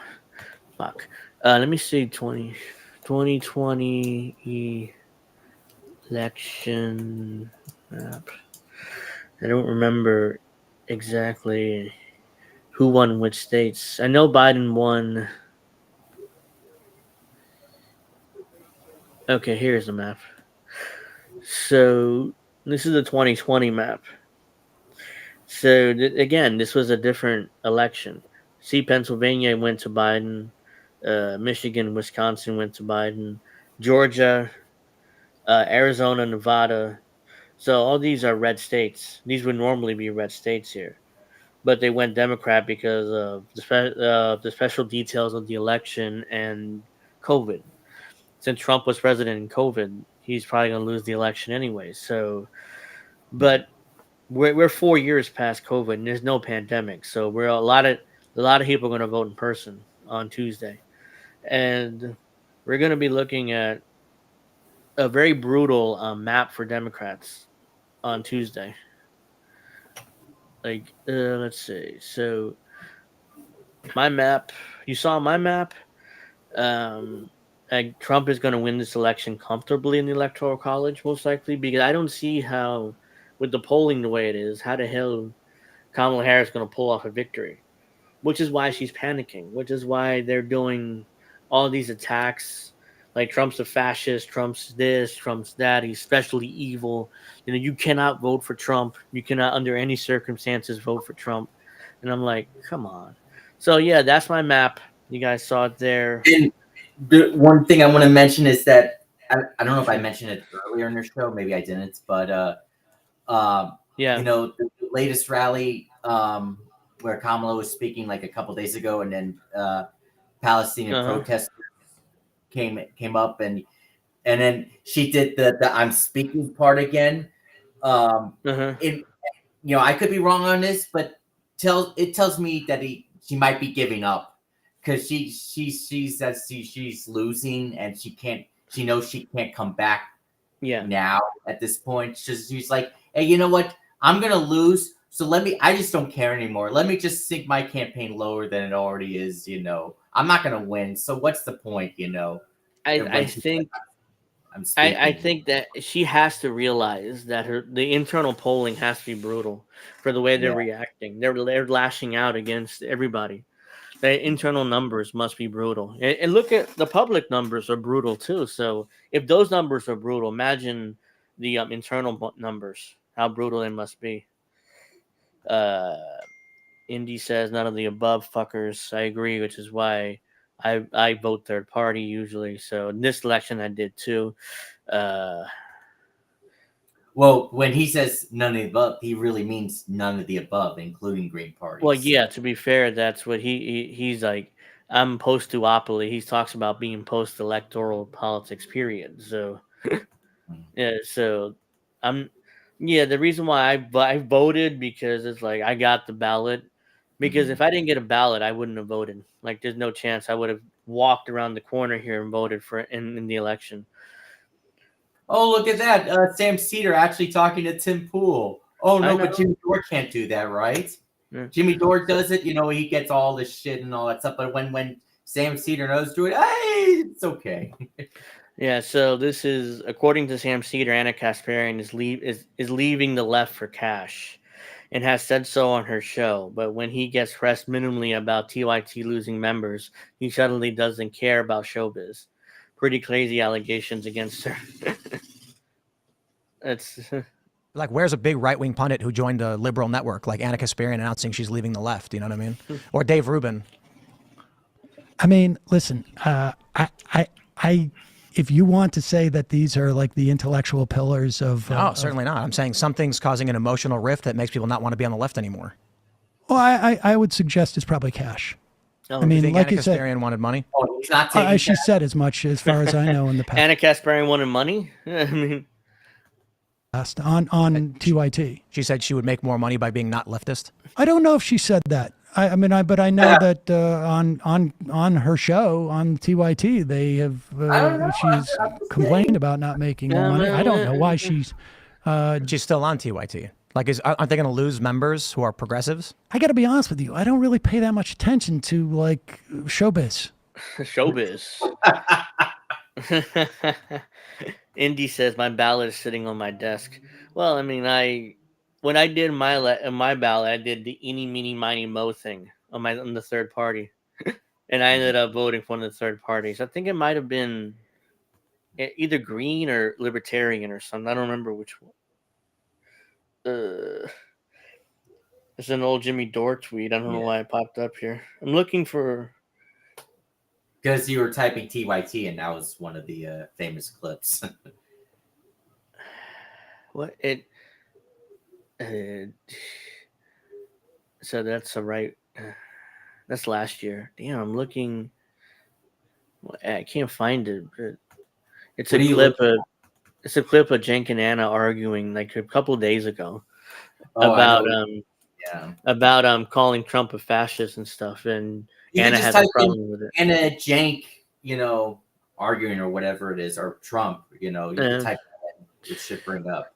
Fuck. Let me see 2020 election map. I don't remember exactly who won which states. I know Biden won. Okay, here's the map. So this is the 2020 map. So again, this was a different election. See, Pennsylvania went to Biden. Michigan, Wisconsin went to Biden. Georgia, Arizona, Nevada. So all these are red states. These would normally be red states here, but they went Democrat because of the special details of the election and COVID. Since Trump was president in COVID, he's probably going to lose the election anyway. So, but we're 4 years past COVID, and there's no pandemic. So we're a lot of people are going to vote in person on Tuesday, and we're going to be looking at a very brutal map for Democrats on Tuesday. Like, let's see. So my map, you saw my map. Trump is going to win this election comfortably in the Electoral College, most likely, because I don't see how, with the polling the way it is, how the hell Kamala Harris is going to pull off a victory. Which is why she's panicking. Which is why they're doing all these attacks. Like Trump's a fascist, Trump's this, Trump's that. He's especially evil. You cannot vote for Trump. You cannot, under any circumstances, vote for Trump. And I'm like, come on. So yeah, that's my map. You guys saw it there. And the one thing I want to mention is that I don't know if I mentioned it earlier in the show. Maybe I didn't, but yeah, the latest rally where Kamala was speaking like a couple days ago, and then Palestinian protesters came up, and then she did the I'm speaking part again. I could be wrong on this, but it tells me that she might be giving up because she says she's losing and she knows she can't come back now at this point. She's like, hey, you know what? I'm gonna lose, so I just don't care anymore. Let me just sink my campaign lower than it already is. I'm not gonna win, so what's the point? I think that she has to realize that the internal polling has to be brutal for the way they're reacting. They're lashing out against everybody. The internal numbers must be brutal. And look at the public numbers are brutal too. So if those numbers are brutal, imagine the internal numbers, how brutal they must be. Indy says none of the above fuckers. I agree, which is why I vote third party usually. So in this election I did too. Well, when he says none of the above, he really means none of the above, including Green Party. Well, yeah, to be fair, that's what he's like. I'm post-duopoly. He talks about being post-electoral politics, period. So, yeah, so the reason why I voted because it's like I got the ballot. Because if I didn't get a ballot, I wouldn't have voted. Like, there's no chance I would have walked around the corner here and voted for in the election. Oh, look at that. Sam Cedar actually talking to Tim Pool. Oh, no, but Jimmy Dore can't do that, right? Yeah. Jimmy Dore does it. He gets all this shit and all that stuff. But when Sam Cedar knows to do it, hey, it's okay. Yeah, so this is, according to Sam Cedar, Anna Kasparian is leaving the left for cash and has said so on her show. But when he gets pressed minimally about TYT losing members, he suddenly doesn't care about showbiz. Pretty crazy allegations against her. Like, where's a big right-wing pundit who joined a liberal network, like Anna Kasparian announcing she's leaving the left? You know what I mean? Or Dave Rubin. I mean, listen, if you want to say that these are like the intellectual pillars of... No, certainly not. I'm saying something's causing an emotional rift that makes people not want to be on the left anymore. Well, I would suggest it's probably cash. Oh, I mean, you think like Anna you said, Kasparian wanted money? Oh, he's not taking she said as much as far as I know in the past. Anna Kasparian wanted money? I mean, on TYT. She said she would make more money by being not leftist? I don't know if she said that. But I know that on her show on TYT they have she's complained about not making more money. I don't know why she's still on TYT. Like, aren't they going to lose members who are progressives? I got to be honest with you. I don't really pay that much attention to like showbiz. Showbiz. Indy says my ballot is sitting on my desk. Well, I mean, when I did my ballot, I did the eeny, meeny, miny, mo thing on the third party, and I ended up voting for one of the third parties. I think it might have been either Green or Libertarian or something. I don't remember which one. It's an old Jimmy Dore tweet. I don't know why it popped up here. I'm looking for. Because you were typing TYT, and that was one of the famous clips. What it? So that's right. That's last year. Damn, I'm looking. I can't find it. It's a clip of. It's a clip of Cenk and Anna arguing like a couple days ago about calling Trump a fascist and stuff, and Anna has a problem with it. Anna Cenk, arguing or whatever it is, or Trump, you can type that, it should bring up.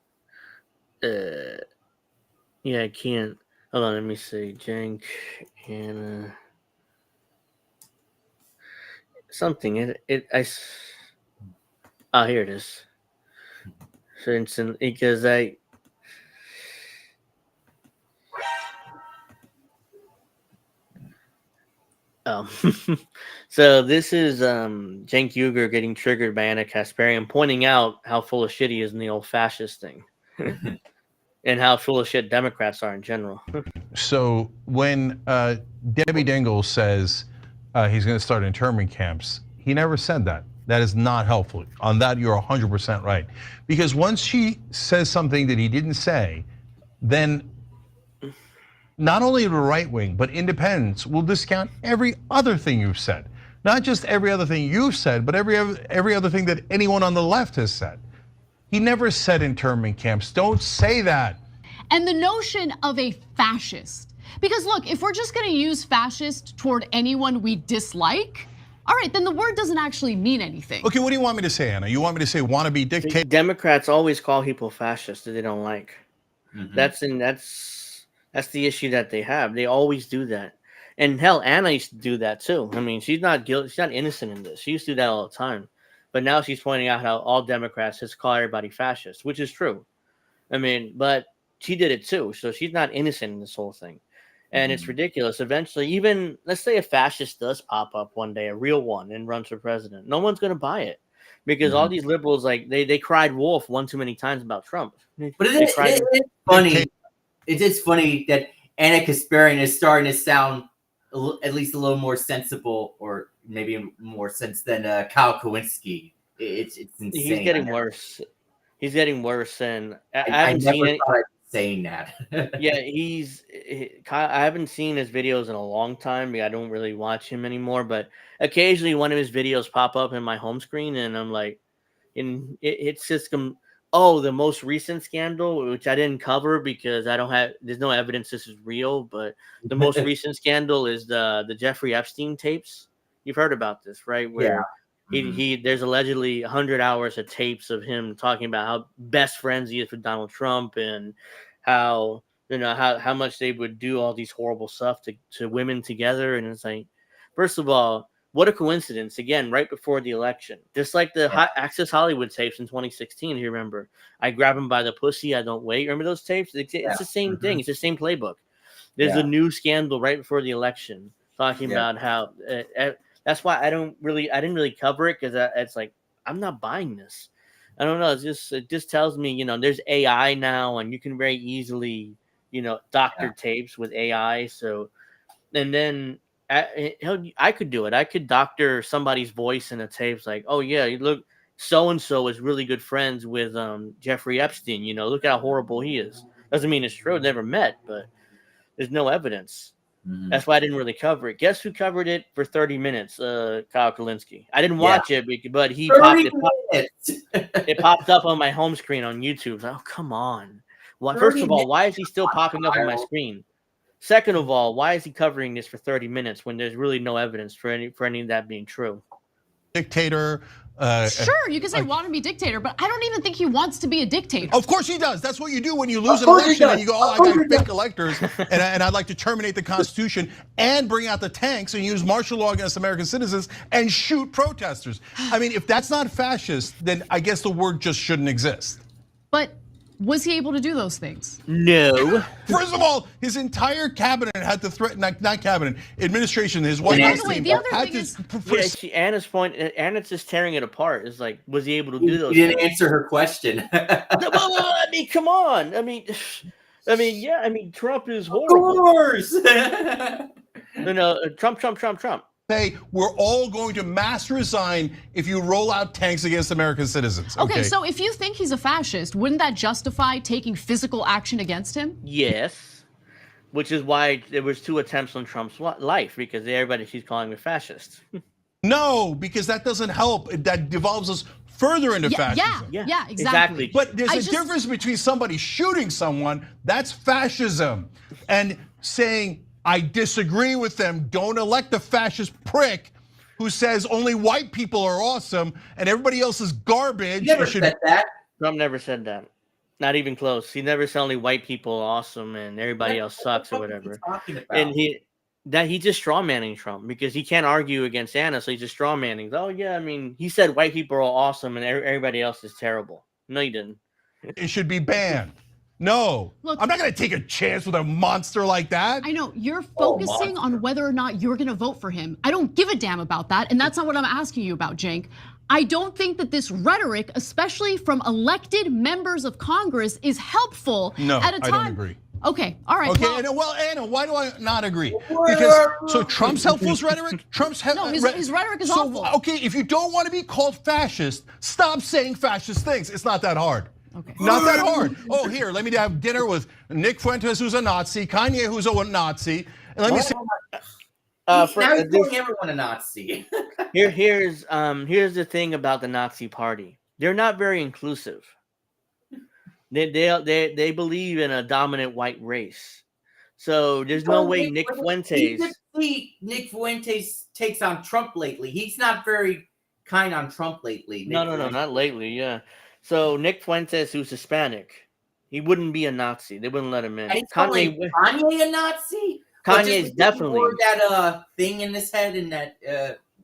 Yeah, I can't. Hold on, let me see. Cenk, Anna, something. Oh, here it is. For instance, because so this is Cenk Uygur getting triggered by Anna Kasparian, pointing out how full of shit he is in the old fascist thing, and how full of shit Democrats are in general. So when Debbie Dingell says he's going to start internment camps, he never said that. That is not helpful. On that, you're 100% right. Because once she says something that he didn't say, then not only the right wing, but independents will discount every other thing you've said. Not just every other thing you've said, but every other thing that anyone on the left has said. He never said internment camps. Don't say that. And the notion of a fascist. Because look, if we're just gonna use fascist toward anyone we dislike, all right, then the word doesn't actually mean anything. Okay, what do you want me to say, Anna? You want me to say wannabe dictator? Democrats always call people fascists that they don't like. Mm-hmm. That's the issue that they have. They always do that. And hell, Anna used to do that too. I mean, she's not guilty. She's not innocent in this. She used to do that all the time. But now she's pointing out how all Democrats just call everybody fascist, which is true. I mean, but she did it too. So she's not innocent in this whole thing. And it's ridiculous. Eventually, even let's say a fascist does pop up one day, a real one, and runs for president. No one's going to buy it because all these liberals, like they cried wolf one too many times about Trump. But it's funny. It is funny that Anna Kasparian is starting to sound at least a little more sensible, or maybe more sense than Kyle Kowinski. It's insane. He's getting worse. He's getting worse, and I never thought I'd be saying that. Yeah, I haven't seen his videos in a long time. I don't really watch him anymore, but occasionally one of his videos pop up in my home screen, and I'm like, it's just the most recent scandal, which I didn't cover because there's no evidence this is real, but the most recent scandal is the Jeffrey Epstein tapes. You've heard about this, right? Where there's allegedly 100 hours of tapes of him talking about how best friends he is with Donald Trump, and how how much they would do all these horrible stuff to women together. And it's like, first of all, what a coincidence. Again, right before the election, just like the Access Hollywood tapes in 2016. You remember, I grab him by the pussy, I don't wait. Remember those tapes? It's the same thing. It's the same playbook. There's a new scandal right before the election talking about how that's why I didn't really cover it, because it's like, I'm not buying this. I don't know. It just tells me, there's AI now, and you can very easily, doctor tapes with AI. So, and then I could do it. I could doctor somebody's voice in a tape, like, oh yeah, you look, so and so is really good friends with Jeffrey Epstein. Look how horrible he is. Doesn't mean it's true. Never met, but there's no evidence. That's why I didn't really cover it. Guess who covered it for 30 minutes? Kyle Kalinske. I didn't watch it, but he it popped up on my home screen on YouTube. Oh, come on. Well, first of all, why is he still popping up on my screen? Second of all, why is he covering this for 30 minutes when there's really no evidence for any of that being true? Dictator. Sure, you can say want to be dictator, but I don't even think he wants to be a dictator. Of course he does. That's what you do when you lose an election and you go, oh, I got fake electors and I'd like to terminate the Constitution and bring out the tanks and use martial law against American citizens and shoot protesters. I mean, if that's not fascist, then I guess the word just shouldn't exist. But was he able to do those things? No. First of all, his entire cabinet had to threaten, not cabinet, administration, his White House team. The other thing is, Anna's point, Anna's just tearing it apart. It's like, was he able to do those He didn't things? answer her question. I mean, come on. I mean, Trump is horrible. Of course. Trump. Say we're all going to mass resign if you roll out tanks against American citizens. Okay, so if you think he's a fascist, wouldn't that justify taking physical action against him? Yes, which is why there was 2 attempts on Trump's life, because everybody she's calling him a fascist. No, because that doesn't help. That devolves us further into fascism. Yeah, exactly. But there's a difference between somebody shooting someone, that's fascism, and saying, I disagree with them. Don't elect a fascist prick who says only white people are awesome and everybody else is garbage. You never said that. Trump never said that. Not even close. He never said only white people are awesome and everybody else sucks or whatever. And he's just straw manning Trump because he can't argue against Anna, so he's just straw manning. Oh yeah, I mean, he said white people are awesome and everybody else is terrible. No, he didn't. It should be banned. No, look, I'm not going to take a chance with a monster like that. I know you're focusing on whether or not you're going to vote for him. I don't give a damn about that, and that's not what I'm asking you about, Cenk. I don't think that this rhetoric, especially from elected members of Congress, is helpful at a time. I don't agree. Okay, all right. Okay, Anna, why do I not agree? Because Trump's helpful rhetoric. His rhetoric is awful. Okay, if you don't want to be called fascist, stop saying fascist things. It's not that hard. Okay. Not that hard. Oh, here, let me have dinner with Nick Fuentes, who's a Nazi, Kanye, who's a Nazi, and let me say. Now he's calling everyone a Nazi. Here's the thing about the Nazi Party. They're not very inclusive. They believe in a dominant white race. So there's no way Nick Fuentes. Nick Fuentes takes on Trump lately. He's not very kind on Trump lately. No, not lately. Yeah. So Nick Fuentes, who's Hispanic, he wouldn't be a Nazi. They wouldn't let him in. Kanye a Nazi? Kanye's definitely that thing in his head in that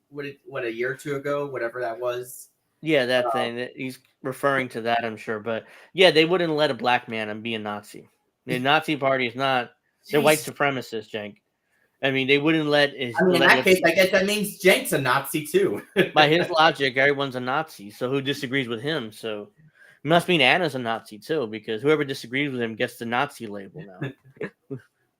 what a year or 2 ago, whatever that was. Yeah, that thing. He's referring to that, I'm sure. But yeah, they wouldn't let a black man be a Nazi. The Nazi Party is not. They're white supremacists, Cenk. I mean, they wouldn't let. In that case, I guess that means Cenk's a Nazi too. By his logic, everyone's a Nazi. So who disagrees with him? So it must mean Anna's a Nazi too, because whoever disagrees with him gets the Nazi label now.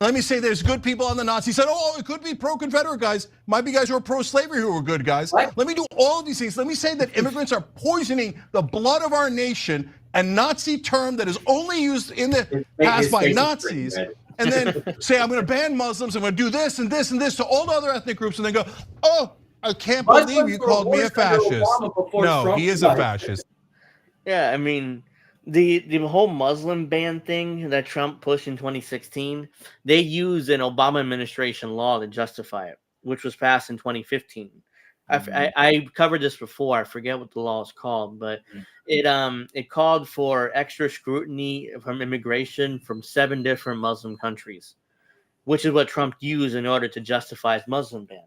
Let me say there's good people on the Nazi side. Oh, it could be pro-Confederate guys. Might be guys who are pro-slavery who are good guys. What? Let me do all of these things. Let me say that immigrants are poisoning the blood of our nation, a Nazi term that is only used in the past by Nazis. And then say, I'm going to ban Muslims, I'm going to do this and this and this to all the other ethnic groups, and then go, oh, I can't believe you called me a fascist. No, he is a fascist. Yeah, I mean, the whole Muslim ban thing that Trump pushed in 2016, they used an Obama administration law to justify it, which was passed in 2015. I covered this before. I forget what the law is called, but it called for extra scrutiny from immigration from 7 different Muslim countries, which is what Trump used in order to justify his Muslim ban.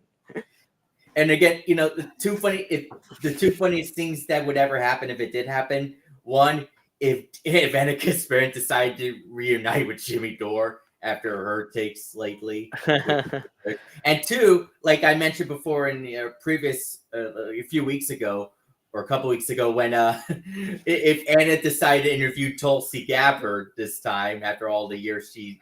And again, the two funniest things that would ever happen if it did happen. One, if Annika's parents decide to reunite with Jimmy Dore after her takes lately. And 2, like I mentioned before in the previous a few weeks ago or a couple weeks ago when if Anna decided to interview Tulsi Gabbard this time after all the years she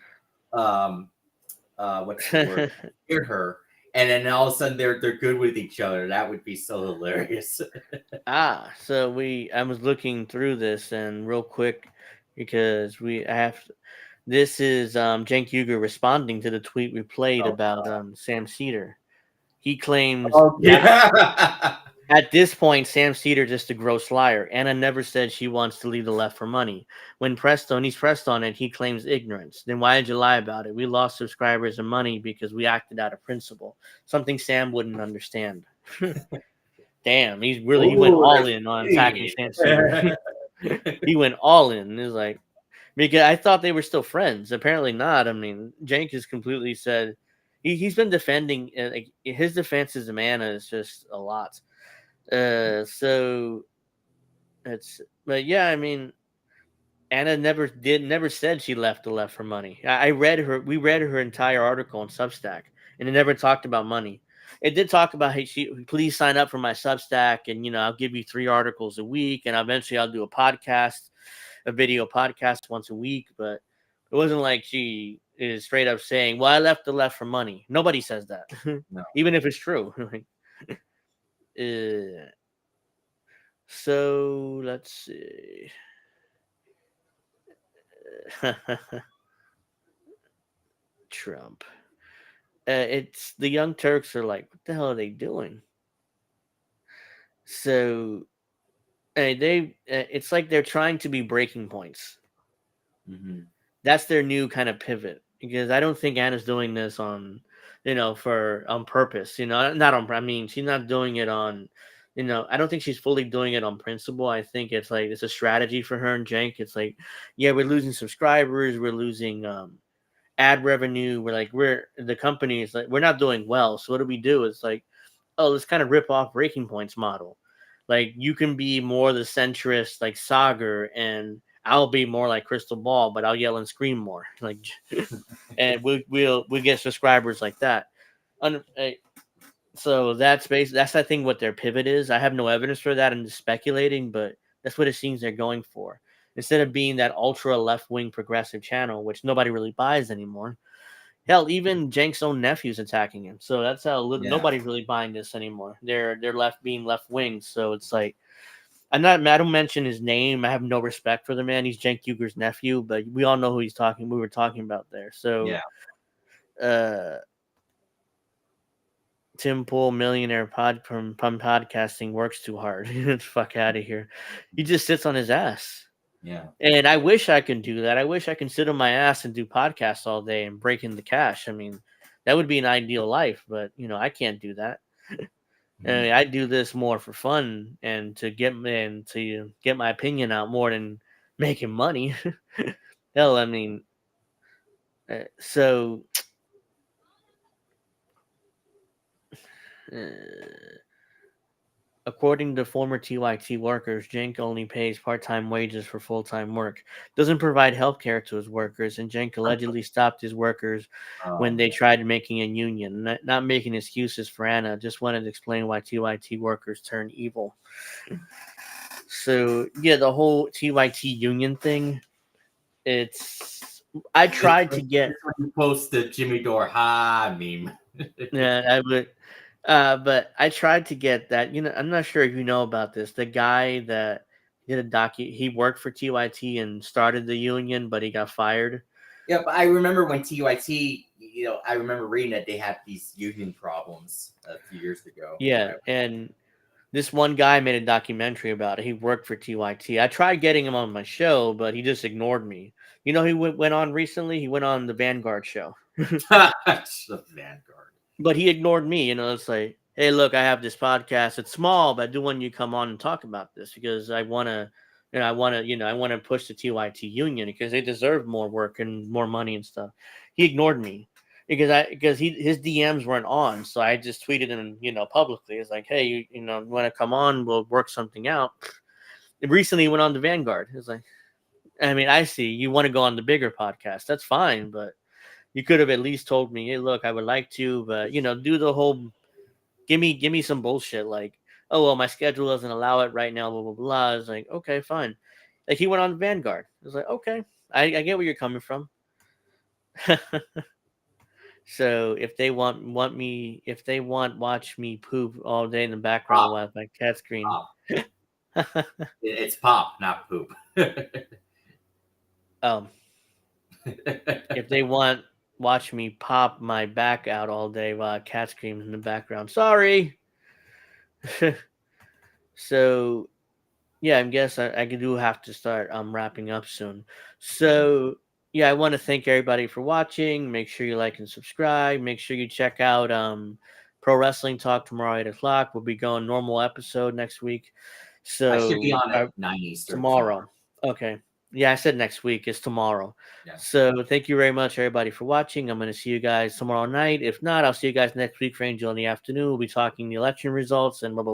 what's the word heard her, and then all of a sudden they're good with each other. That would be so hilarious. So I was looking through this and real quick because this is Cenk Uygur responding to the tweet we played about Sam Cedar. He claims at this point Sam Cedar just a gross liar. Anna never said she wants to leave the left for money. When he's pressed on it, he claims ignorance. Then why did you lie about it? We lost subscribers and money because we acted out of principle. Something Sam wouldn't understand. Damn, he went all in on attacking Sam Cedar. He went all in. It was like, because I thought they were still friends. Apparently not. I mean, Cenk has completely said he's been defending. Like, his defenses of Anna is just a lot. So it's, but yeah, I mean, Anna never said she left the left for money. We read her entire article on Substack, and it never talked about money. It did talk about, hey, please sign up for my Substack, and I'll give you 3 articles a week, and eventually I'll do a video podcast once a week. But it wasn't like she is straight up saying, well, I left the left for money. Nobody says that. No. Even if it's true. So let's see. Trump. It's the Young Turks are like, what the hell are they doing? So it's like they're trying to be breaking points. Mm-hmm. That's their new kind of pivot, because I don't think Anna's doing this on purpose. Not on. I mean, she's not doing it on. I don't think she's fully doing it on principle. I think it's like it's a strategy for her and Cenk. It's like, yeah, we're losing subscribers, we're losing ad revenue. We're the company is like, we're not doing well. So what do we do? It's like, oh, let's kind of rip off Breaking Point's model. Like, you can be more the centrist like Sagar, and I'll be more like Crystal Ball, but I'll yell and scream more. Like, and we'll get subscribers like that. So that's I think what their pivot is. I have no evidence for that. I'm just speculating, but that's what it seems they're going for. Instead of being that ultra left-wing progressive channel, which nobody really buys anymore. Hell, even Cenk's own nephew's attacking him. So that's how nobody's really buying this anymore. They're being left-wing. So it's like, I don't mention his name. I have no respect for the man. He's Cenk Uygur's nephew, but we all know who we were talking about there. So Tim Pool, millionaire from podcasting, works too hard. Get the fuck out of here. He just sits on his ass. Yeah. And I wish I could do that. I wish I could sit on my ass and do podcasts all day and break in the cash. I mean, that would be an ideal life, but I can't do that. I do this more for fun and to get my opinion out more than making money. Hell, I mean, so according to former TYT workers, Cenk only pays part-time wages for full-time work, doesn't provide health care to his workers, and Cenk allegedly stopped his workers when they tried making a union. Not making excuses for Anna, just wanted to explain why TYT workers turn evil. So, yeah, the whole TYT union thing, I tried to get... You post the Jimmy Dore ha meme. Yeah, I would... but I tried to get that. I'm not sure if you know about this. The guy that did he worked for TYT and started the union, but he got fired. Yeah, but I remember when TYT, I remember reading that they had these union problems a few years ago. Yeah, and this one guy made a documentary about it. He worked for TYT. I tried getting him on my show, but he just ignored me. He went on recently? He went on the Vanguard show. The Vanguard. But he ignored me. It's like, hey, look, I have this podcast. It's small, but I do want you to come on and talk about this because I want to, I want to push the TYT union because they deserve more work and more money and stuff. He ignored me because his DMs weren't on. So I just tweeted him, publicly. It's like, hey, you want to come on? We'll work something out. And recently he went on the Vanguard. It's like, I mean, I see you want to go on the bigger podcast. That's fine, but you could have at least told me, hey, look, I would like to, but do the whole give me some bullshit like, oh well, my schedule doesn't allow it right now, blah blah blah. I was like, okay, fine. Like he went on Vanguard. I was like, okay, I get where you're coming from. So if they want watch me poop all day in the background while my cat scream. It's pop, not poop. If they want watch me pop my back out all day while a cat screams in the background. Sorry. So yeah, I guess I do have to start wrapping up soon. So yeah, I want to thank everybody for watching. Make sure you like and subscribe. Make sure you check out Pro Wrestling Talk tomorrow 8 o'clock. We'll be going normal episode next week. So I should be on at 9 Eastern tomorrow. Okay. Yeah, I said next week. It's tomorrow. Yeah. So thank you very much, everybody, for watching. I'm going to see you guys tomorrow night. If not, I'll see you guys next week for Angel in the afternoon. We'll be talking the election results and blah, blah,